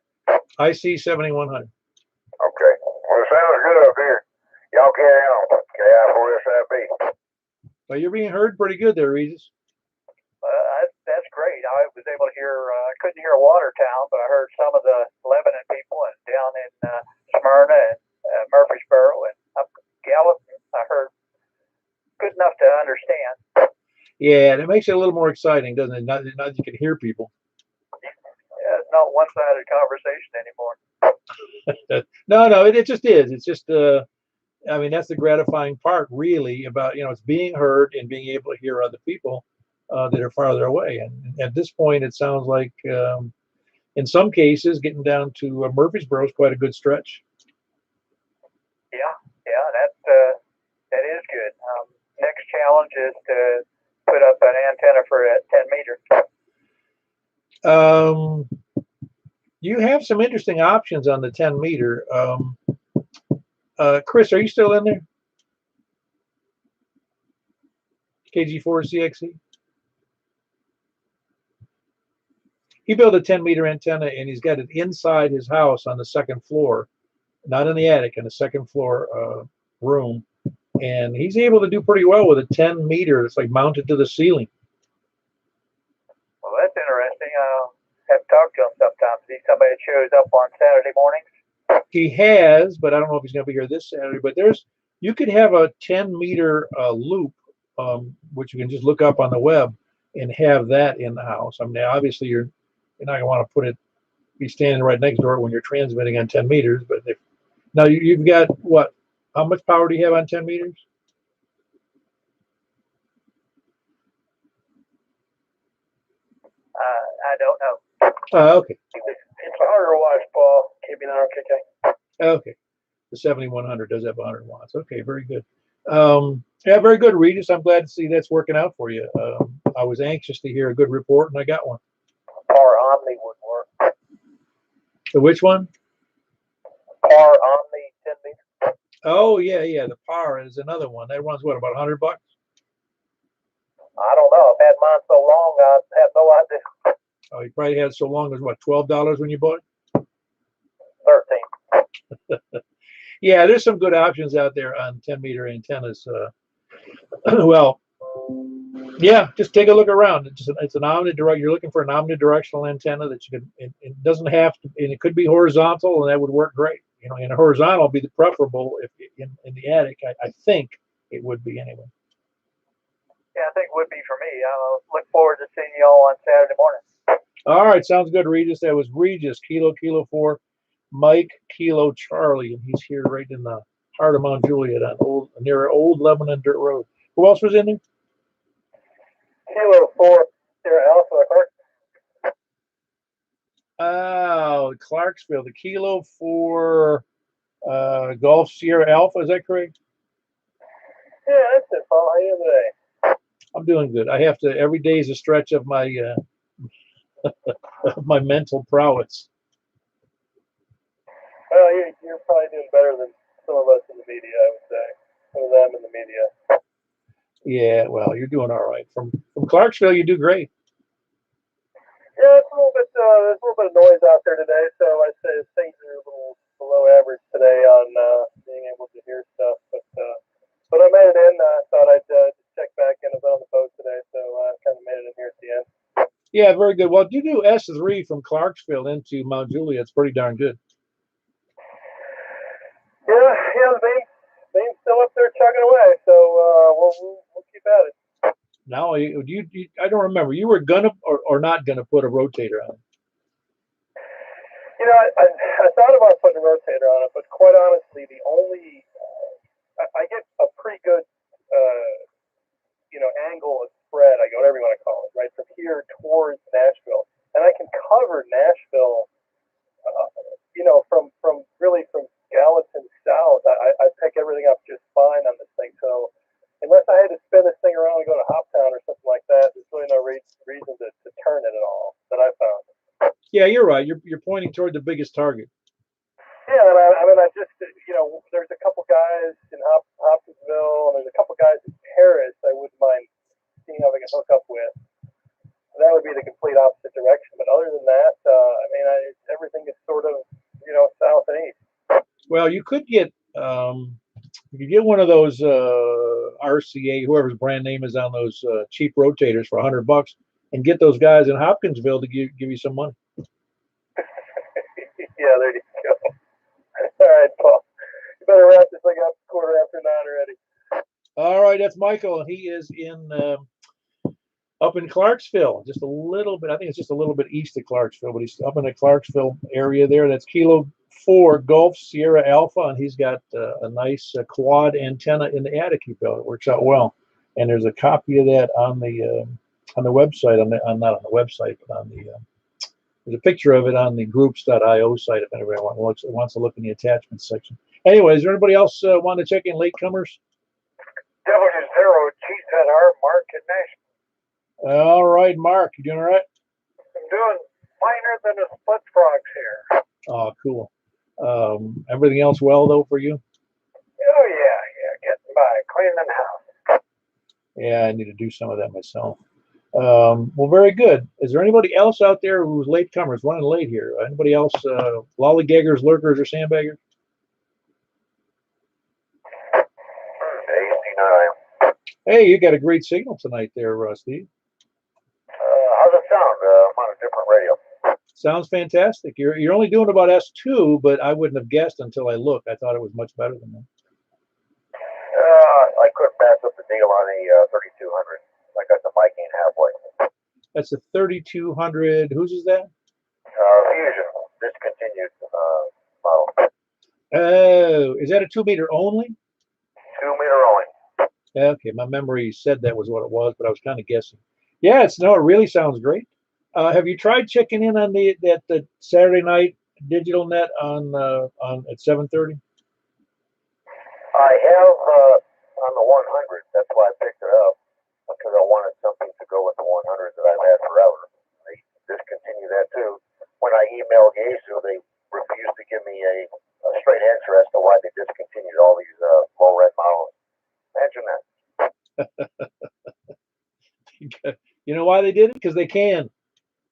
A: IC 7100.
B: Okay. Well, it sounds good up here. Y'all carry on. KI4SIB.
A: Well, you're being heard pretty good there, Regis.
C: That's great. I was able to hear. I couldn't hear Watertown, but I heard some of the Lebanon people, and down in Smyrna and Murfreesboro and up Gallup. I heard good enough to understand.
A: Yeah, and it makes it a little more exciting, doesn't it? Not you can hear people.
C: Yeah, it's not one-sided conversation anymore.
A: No, it just is. It's just I mean, that's the gratifying part, really, about it's being heard and being able to hear other people that are farther away. And at this point, it sounds like, in some cases, getting down to Murfreesboro is quite a good stretch.
C: Yeah, that is good. Next challenge is to put up an antenna for a 10 meter.
A: You have some interesting options on the 10 meter. Chris, are you still in there? KG4CXE? He built a 10 meter antenna and he's got it inside his house on the second floor, not in the attic, in the second floor room. And he's able to do pretty well with a 10 meter that's like mounted to the ceiling.
C: Well, that's interesting. I'll have to talk to him sometime. See somebody that shows up on Saturday mornings.
A: He has, but I don't know if he's going to be here this Saturday. But you could have a 10 meter loop, which you can just look up on the web and have that in the house. I mean, obviously you're not going to want to be standing right next door when you're transmitting on 10 meters. But now you've got what? How much power do you have on 10 meters?
C: I don't know.
A: Okay.
B: It's 100 watts, Paul. Keeping on okay.
A: Okay. The 7100 does have 100 watts. Okay, very good. Yeah, very good, Regis. I'm glad to see that's working out for you. I was anxious to hear a good report, and I got one.
B: Par Omni would work.
A: So which one?
B: Par Omni 10 meter.
A: Oh, yeah. The Power is another one. That runs, what, about $100?
B: I don't know. I've had mine so long, I have no idea.
A: Oh, you probably had so long as, what, $12 when you bought it?
B: 13.
A: Yeah, there's some good options out there on 10 meter antennas. Well, yeah, just take a look around. It's an omnidirectional. You're looking for an omnidirectional antenna that you can. It doesn't have to, and it could be horizontal, and that would work great. And horizontal would be the preferable if in the attic. I think it would be anyway.
C: Yeah, I think it would be for me. I'll look forward to seeing you all on Saturday morning.
A: All right, sounds good, Regis. That was Regis, Kilo 4, Mike, Kilo Charlie, and he's here right in the heart of Mount Juliet near Old Lebanon Dirt Road. Who else was in there?
B: Kilo 4, Sierra Alpha,
A: Oh, Clarksville, the Kilo 4 Golf Sierra Alpha. Is that correct?
B: Yeah, that's it, Paul. How are you today?
A: I'm doing good. I have to. Every day is a stretch of my my mental prowess.
B: Well, you're probably doing better than some of us in the media, I would say. Some of them in the media.
A: Yeah, well, you're doing all right. From Clarksville, you do great.
B: Yeah, it's a little bit. There's a little bit of noise out there today, so I'd say things are a little below average today on being able to hear stuff. But I made it in. Thought I'd just check back in. I was on the boat today, so I kind of made it in here at the end.
A: Yeah, very good. Well, you do S3 from Clarksville into Mount Juliet. It's pretty darn good.
B: Yeah, the vein's still up there chugging away, so we'll keep at it.
A: Now, I don't remember. You were gonna or not gonna put a rotator on it.
B: I thought about putting a rotator on it, but quite honestly, the only I get a pretty good angle of spread, whatever you want to call it, right from here towards Nashville, and I can cover Nashville, from Gallatin south. I pick everything up just fine on this thing. So unless I had to spin this thing around and go to Hoptown or something like that, there's really no reason to turn it at all that I found.
A: Yeah, you're right. You're pointing toward the biggest target.
B: Yeah, and I just, there's a couple guys in Hopkinsville, and there's a couple guys in Paris I wouldn't mind seeing if I can hook up with. That would be the complete opposite direction. But other than that, everything is sort of, south and east.
A: Well, you could get one of those RCA, whoever's brand name is on those cheap rotators for $100. and get those guys in Hopkinsville to give you some money.
B: Yeah, there you go. All right, Paul. You better wrap this thing up 9:15 already.
A: All right, that's Michael, and he is in up in Clarksville, just a little bit. I think it's just a little bit east of Clarksville, but he's up in the Clarksville area there. That's Kilo 4 Golf Sierra Alpha, and he's got a nice quad antenna in the attic he built. It works out well, and there's a copy of that on the website. Not on the website, but on the there's a picture of it on the groups.io site if anybody wants to look in the attachments section. Anyway, is there anybody else want to check in, latecomers?
C: W0 GZR Mark and Nash.
A: All right, Mark, you doing all right?
C: I'm doing finer than a split frogs here.
A: Oh, cool. Everything else well though for you?
C: Oh yeah, getting by, cleaning the house.
A: Yeah, I need to do some of that myself. Well, very good. Is there anybody else out there who's latecomers, running late here? Anybody else, lollygaggers, lurkers, or sandbaggers?
B: AC9.
A: Hey, you got a great signal tonight there, Steve.
B: How's it sound? I'm on a different radio.
A: Sounds fantastic. You're only doing about S2, but I wouldn't have guessed until I looked. I thought it was much better than that.
B: I couldn't pass up the deal on a 3200. I got the mic ain't halfway.
A: That's a 3200. Whose is that?
B: Fusion. Discontinued model.
A: Oh, is that a 2-meter only?
B: 2-meter only.
A: Okay, my memory said that was what it was, but I was kind of guessing. Yeah, it really sounds great. Have you tried checking in on the Saturday night digital net on at 7:30?
B: I have on the 100. That's why I picked it up, because I wanted something to go with the 100 that I've had forever. They discontinued that too. When I emailed Yaesu, they refused to give me a straight answer as to why they discontinued all these low red models. Imagine that.
A: You know why they did it? Because they can.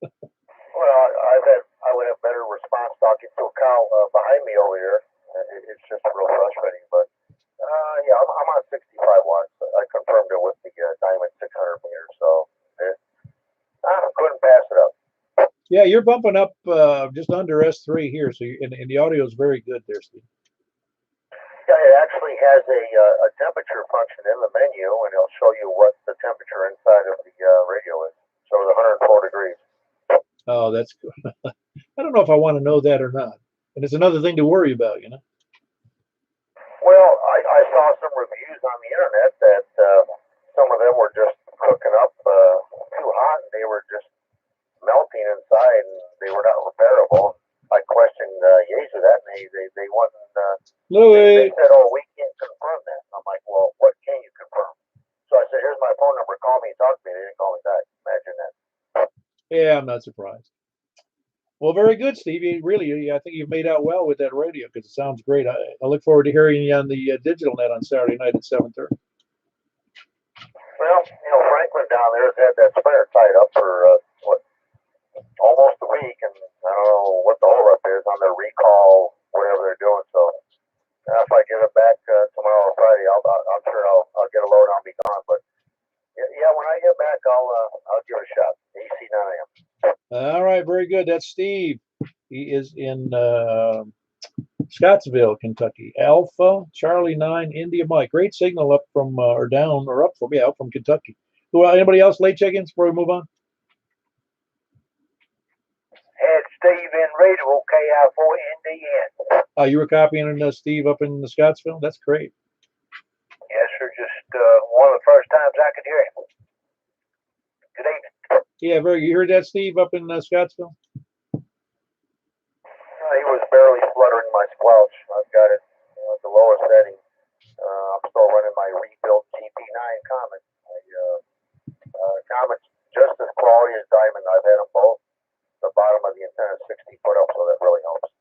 B: Well, I would have better response talking to a cow behind me over here. It's just real frustrating, but yeah, I'm on 65 watts. I confirmed it with the Diamond 600 meter, so I couldn't pass it up.
A: Yeah, you're bumping up just under S3 here, so and the audio is very good there, Steve.
B: Yeah, it actually has a temperature function in the menu, and it'll show you what the temperature inside of the radio is. So it's 104 degrees.
A: Oh, that's good. I don't know if I want to know that or not. And it's another thing to worry about, you know.
B: Well, I saw some reviews on the internet that some of them were just cooking up too hot, and they were just melting inside, and they were not repairable. I questioned Yaesu that, and they wasn't. They said, "Oh, we can't confirm that." And I'm like, "Well, what can you confirm?" So I said, "Here's my phone number. Call me and talk to me." They didn't call me back. Imagine that.
A: Yeah, I'm not surprised. Well, very good, Steve. I think you've made out well with that radio because it sounds great. I look forward to hearing you on the digital net on Saturday night at 7:30.
B: Well, Franklin down there has had that spinner tied up for almost a week, and I don't know what the holdup is on their recall, whatever they're doing. So if I get it back tomorrow or Friday, I'm sure I'll get a load and I'll be gone. But yeah, when I get back, I'll give it a shot. AC9AM.
A: All right, very good. That's Steve. He is in Scottsville, Kentucky. Alpha Charlie 9 India Mike. Great signal up from or down or up from Kentucky. Anybody else late check-ins before we move on?
C: Had Steve in radio, KI4NDN.
A: You were copying Steve up in Scottsville? That's great.
C: Yes, sir. Just one of the first times I could hear him. Good evening.
A: Yeah, you heard that, Steve, up in Scottsville?
B: He was barely fluttering my squelch. I've got it at the lowest setting. I'm still running my rebuilt GP9 Comet. Comet's just as quality as Diamond. I've had them both. The bottom of the antenna is 60 foot up, so that really helps.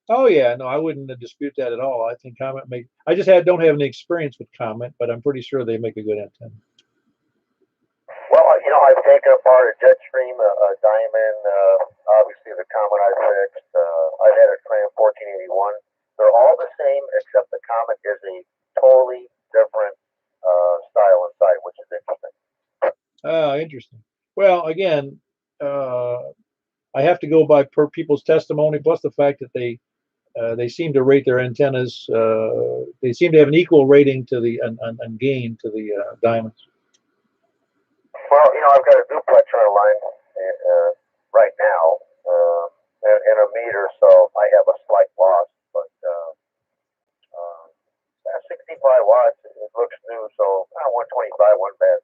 A: Oh yeah, no, I wouldn't dispute that at all. I think Comet I just don't have any experience with Comet, but I'm pretty sure they make a good antenna.
B: Well, I've taken apart a Jetstream, a Diamond, obviously the Comet I fixed. I've had a Tram 1481. They're all the same, except the Comet is a totally different style inside, which is interesting.
A: Oh, interesting. Well, again, I have to go by per people's testimony, plus the fact that they seem to rate their antennas. They seem to have an equal rating to the and gain to the diamonds.
B: Well, I've got a duplexer line right now and a meter, so I have a slight loss, but 65 watts, it looks new, so 125, one bad.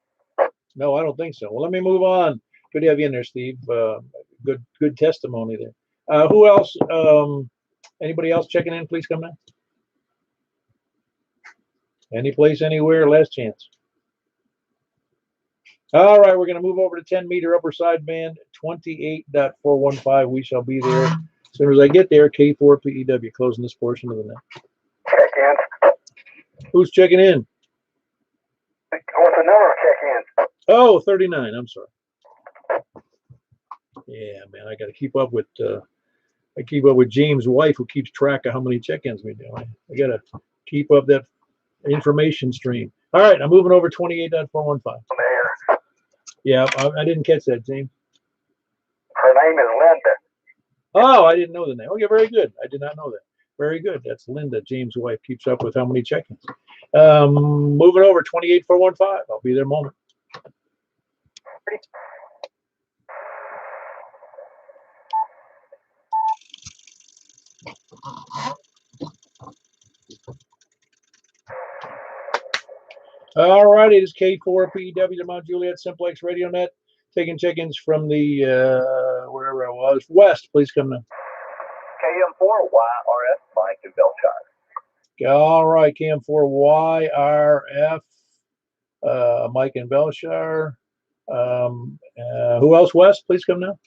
A: No, I don't think so. Well, let me move on. Good to have you in there, Steve. Good testimony there. Who else? Anybody else checking in? Please come in. Any place, anywhere, last chance. All right, we're going to move over to 10-meter upper sideband, 28.415. We shall be there as soon as I get there. K4PEW, closing this portion of the net.
B: Check-ins.
A: Who's checking in?
B: What's the number of check-ins?
A: Oh, 39. I'm sorry. Yeah, man, I got to keep up with. I keep up with James' wife, who keeps track of how many check-ins we do. I got to keep up that information stream. All right, I'm moving over 28.415.
B: Mayor.
A: Yeah, I didn't catch that, James.
B: Her name is Linda.
A: Oh, I didn't know the name. Okay, very good. I did not know that. Very good. That's Linda, James' wife, keeps up with how many check-ins. Moving over 28.415. I'll be there in a moment. All right, it is K4PEW, Mount Juliet, Simplex Radio Net, taking check-ins from the, wherever I was, west. Please come now.
B: KM4YRF, Mike in Belshire.
A: All right, KM4YRF, Mike in Belshire. Who else west? Please come now.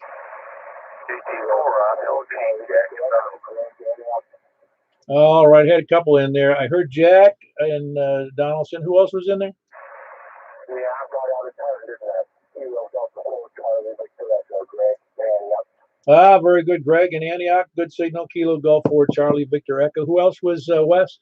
A: All right, had a couple in there. I heard Jack and Donaldson. Who else was in there?
B: Yeah, I brought out a Greg.
A: Ah, very good, Greg and Antioch. Good signal. Kilo Golf 4 Charlie Victor Echo. Who else was west?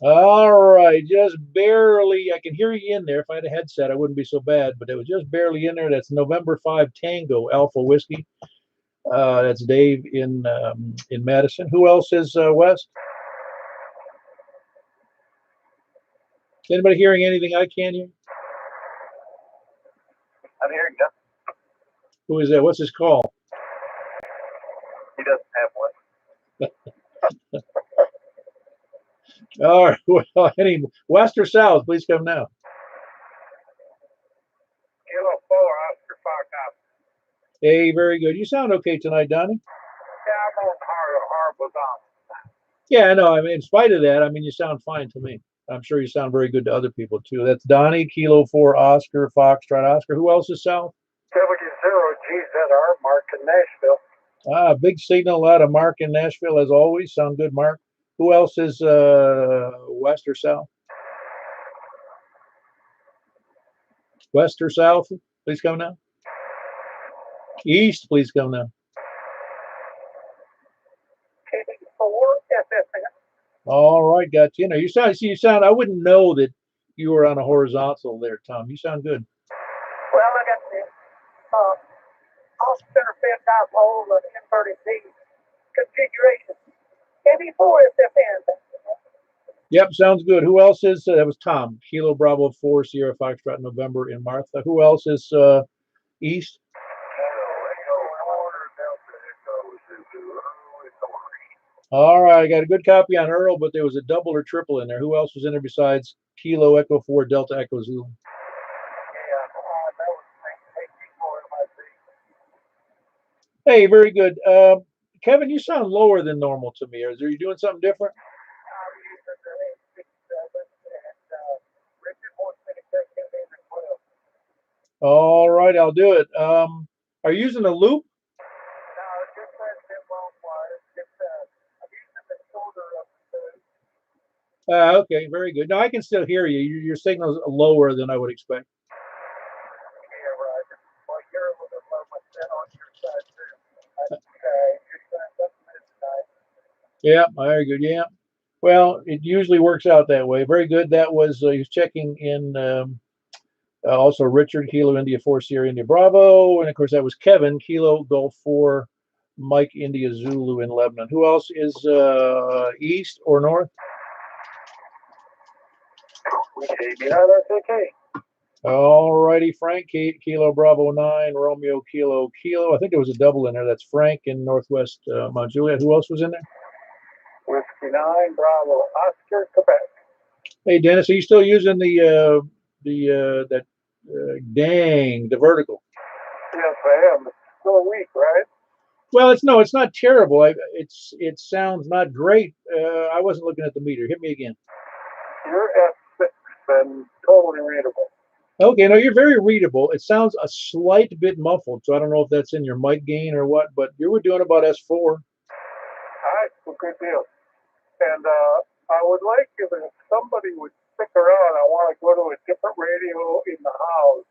A: All right, just barely. I can hear you in there. If I had a headset, I wouldn't be so bad, but it was just barely in there. That's November 5 Tango Alpha Whiskey. That's Dave in Madison. Who else is west? Is anybody hearing anything I can't hear?
B: I'm hearing you.
A: Who is that? What's his call?
B: He doesn't have one.
A: All right. Well, any west or south? Please come now.
B: Kilo 4, Oscar Fox.
A: Hey, very good. You sound okay tonight, Donnie.
B: Yeah, I'm on horrible zone.
A: Yeah, I know. I mean, in spite of that, I mean, you sound fine to me. I'm sure you sound very good to other people too. That's Donnie, Kilo 4, Oscar, Foxtrot, Oscar. Who else is south?
B: 70 GZR, Mark in Nashville.
A: Ah, big signal out of Mark in Nashville as always. Sound good, Mark. Who else is west or south? West or south? Please come now. East, please come now. All right, got you. You sound. I wouldn't know that you were on a horizontal there, Tom. You sound good.
C: Well, I got the off center fed dipole M30C configuration. KB4 SFN.
A: Yep, sounds good. Who else is? That was Tom. Kilo Bravo 4 Sierra Foxtrot November in Martha. Who else is east? All right, I got a good copy on Earl, but there was a double or triple in there. Who else was in there besides Kilo Echo 4 Delta Echo Zulu? Hey, very good. Kevin, you sound lower than normal to me. Are you doing something different? All right, I'll do it. Are you using a loop? Okay, very good. No, I can still hear you. Your signal's lower than I would expect. Yeah, very good. Yeah. Well, it usually works out that way. Very good. That was he was checking in Also Richard, Kilo India 4 Sierra India Bravo, and of course that was Kevin, Kilo Golf 4 Mike India Zulu in Lebanon. Who else is east or north?
B: That's okay.
A: All righty, Frank, Kilo Bravo 9, Romeo Kilo Kilo. I think there was a double in there. That's Frank in Northwest Mount Juliet. Who else was in there?
B: Whiskey 9, Bravo, Oscar, Quebec.
A: Hey, Dennis, are you still using the vertical?
B: Yes, I am. It's still weak, right?
A: Well, it's not terrible. It sounds not great. I wasn't looking at the meter. Hit me again.
B: You're at 6 and totally readable.
A: Okay, no, you're very readable. It sounds a slight bit muffled, so I don't know if that's in your mic gain or what, but you were doing about S4.
B: All right, well, good deal. And I would like if somebody would stick around. I want to go to a different radio in the house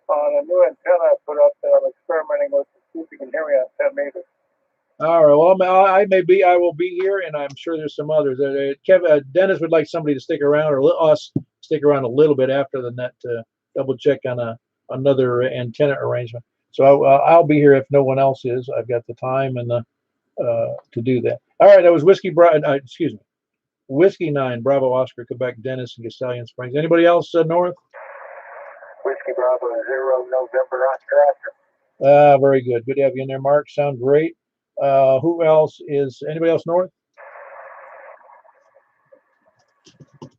B: on a new antenna I put up that I'm experimenting with to see if you can hear me on 10 meters.
A: All right. Well, I will be here, and I'm sure there's some others. Dennis would like somebody to stick around, or us stick around a little bit after the net to double check on another antenna arrangement. So I'll be here if no one else is. I've got the time and to do that. All right. That was Whiskey 9 Bravo Oscar Quebec Dennis and Gastallion Springs. Anybody else north?
B: Whiskey Bravo 0 November Oscar.
A: Very good. Good to have you in there, Mark. Sound great. Who else is anybody else north?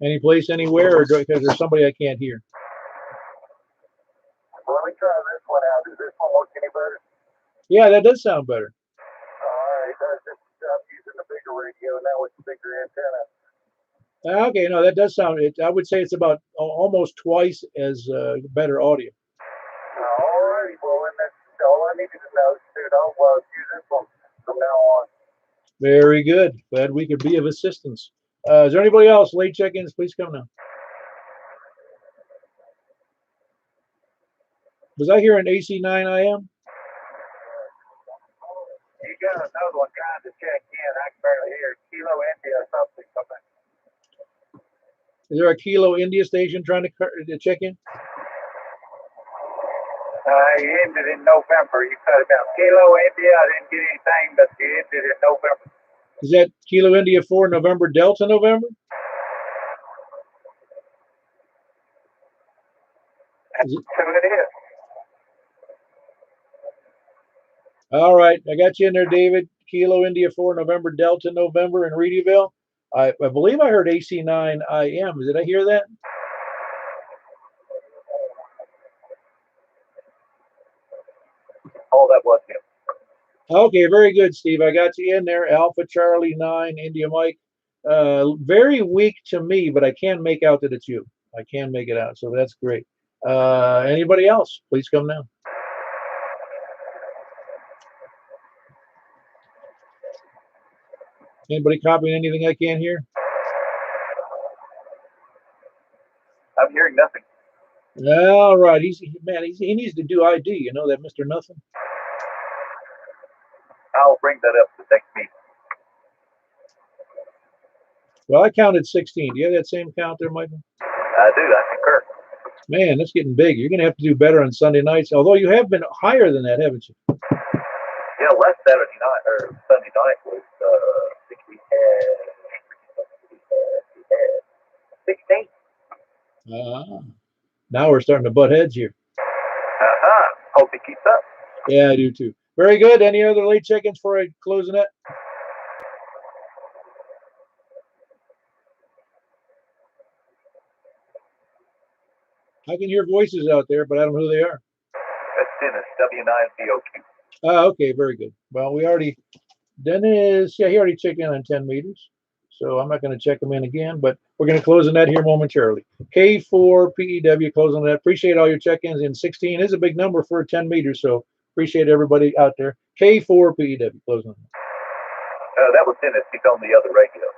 A: Any place, anywhere, or because there's somebody I can't hear?
B: Well, let me try this one out. Does this one work any better?
A: Yeah, that does sound better.
B: All right. I'm using the bigger radio now with the bigger antenna.
A: Okay, no, that does sound. I would say it's about almost twice as better audio.
B: All right. Well, and that's all I needed to know. Dude, I'll use this one from now on.
A: Very good. Glad we could be of assistance. Is there anybody else? Late check-ins, please come now. Was I here an AC9 IM?
B: You got another one trying to check in. I can barely hear. Kilo India or something.
A: Is there a Kilo India station trying to check in?
B: He ended in November. You cut it out. Kilo India, I didn't get anything, but he ended in November.
A: Is that Kilo India 4 November Delta November?
B: That's who it is.
A: All right, I got you in there, David. Kilo India 4 November Delta November in Reedyville. I believe I heard AC9 IM. Did I hear that?
B: Oh, that was him.
A: Okay, very good, Steve. I got you in there. Alpha Charlie 9 India Mike. Very weak to me, but I can make out that it's you. I can make it out, so that's great. Anybody else? Please come now. Anybody copying anything I can't hear?
B: I'm hearing nothing.
A: All right, he needs to do ID. You know that, Mr. Nothing.
B: I'll bring that up the next meeting.
A: Well, I counted 16. Do you have that same count there, Michael?
B: I do. I concur.
A: Man, that's getting big. You're going to have to do better on Sunday nights, although you have been higher than that, haven't you?
B: Yeah, last Saturday night or Sunday night was 16.
A: Now we're starting to butt heads here.
B: Hope it keeps up.
A: Yeah, I do too. Very good. Any other late check-ins before I close the net? I can hear voices out there, but I don't know who they are.
B: That's Dennis, W9COQ.
A: Okay, very good. Well, Dennis, yeah, he already checked in on 10 meters. So I'm not going to check him in again, but we're going to close the net here momentarily. K4PEW closing the net. Appreciate all your check-ins. And 16 is a big number for 10 meters, so appreciate everybody out there. K4PEW closing the net.
B: That was Dennis. He's on the other radio.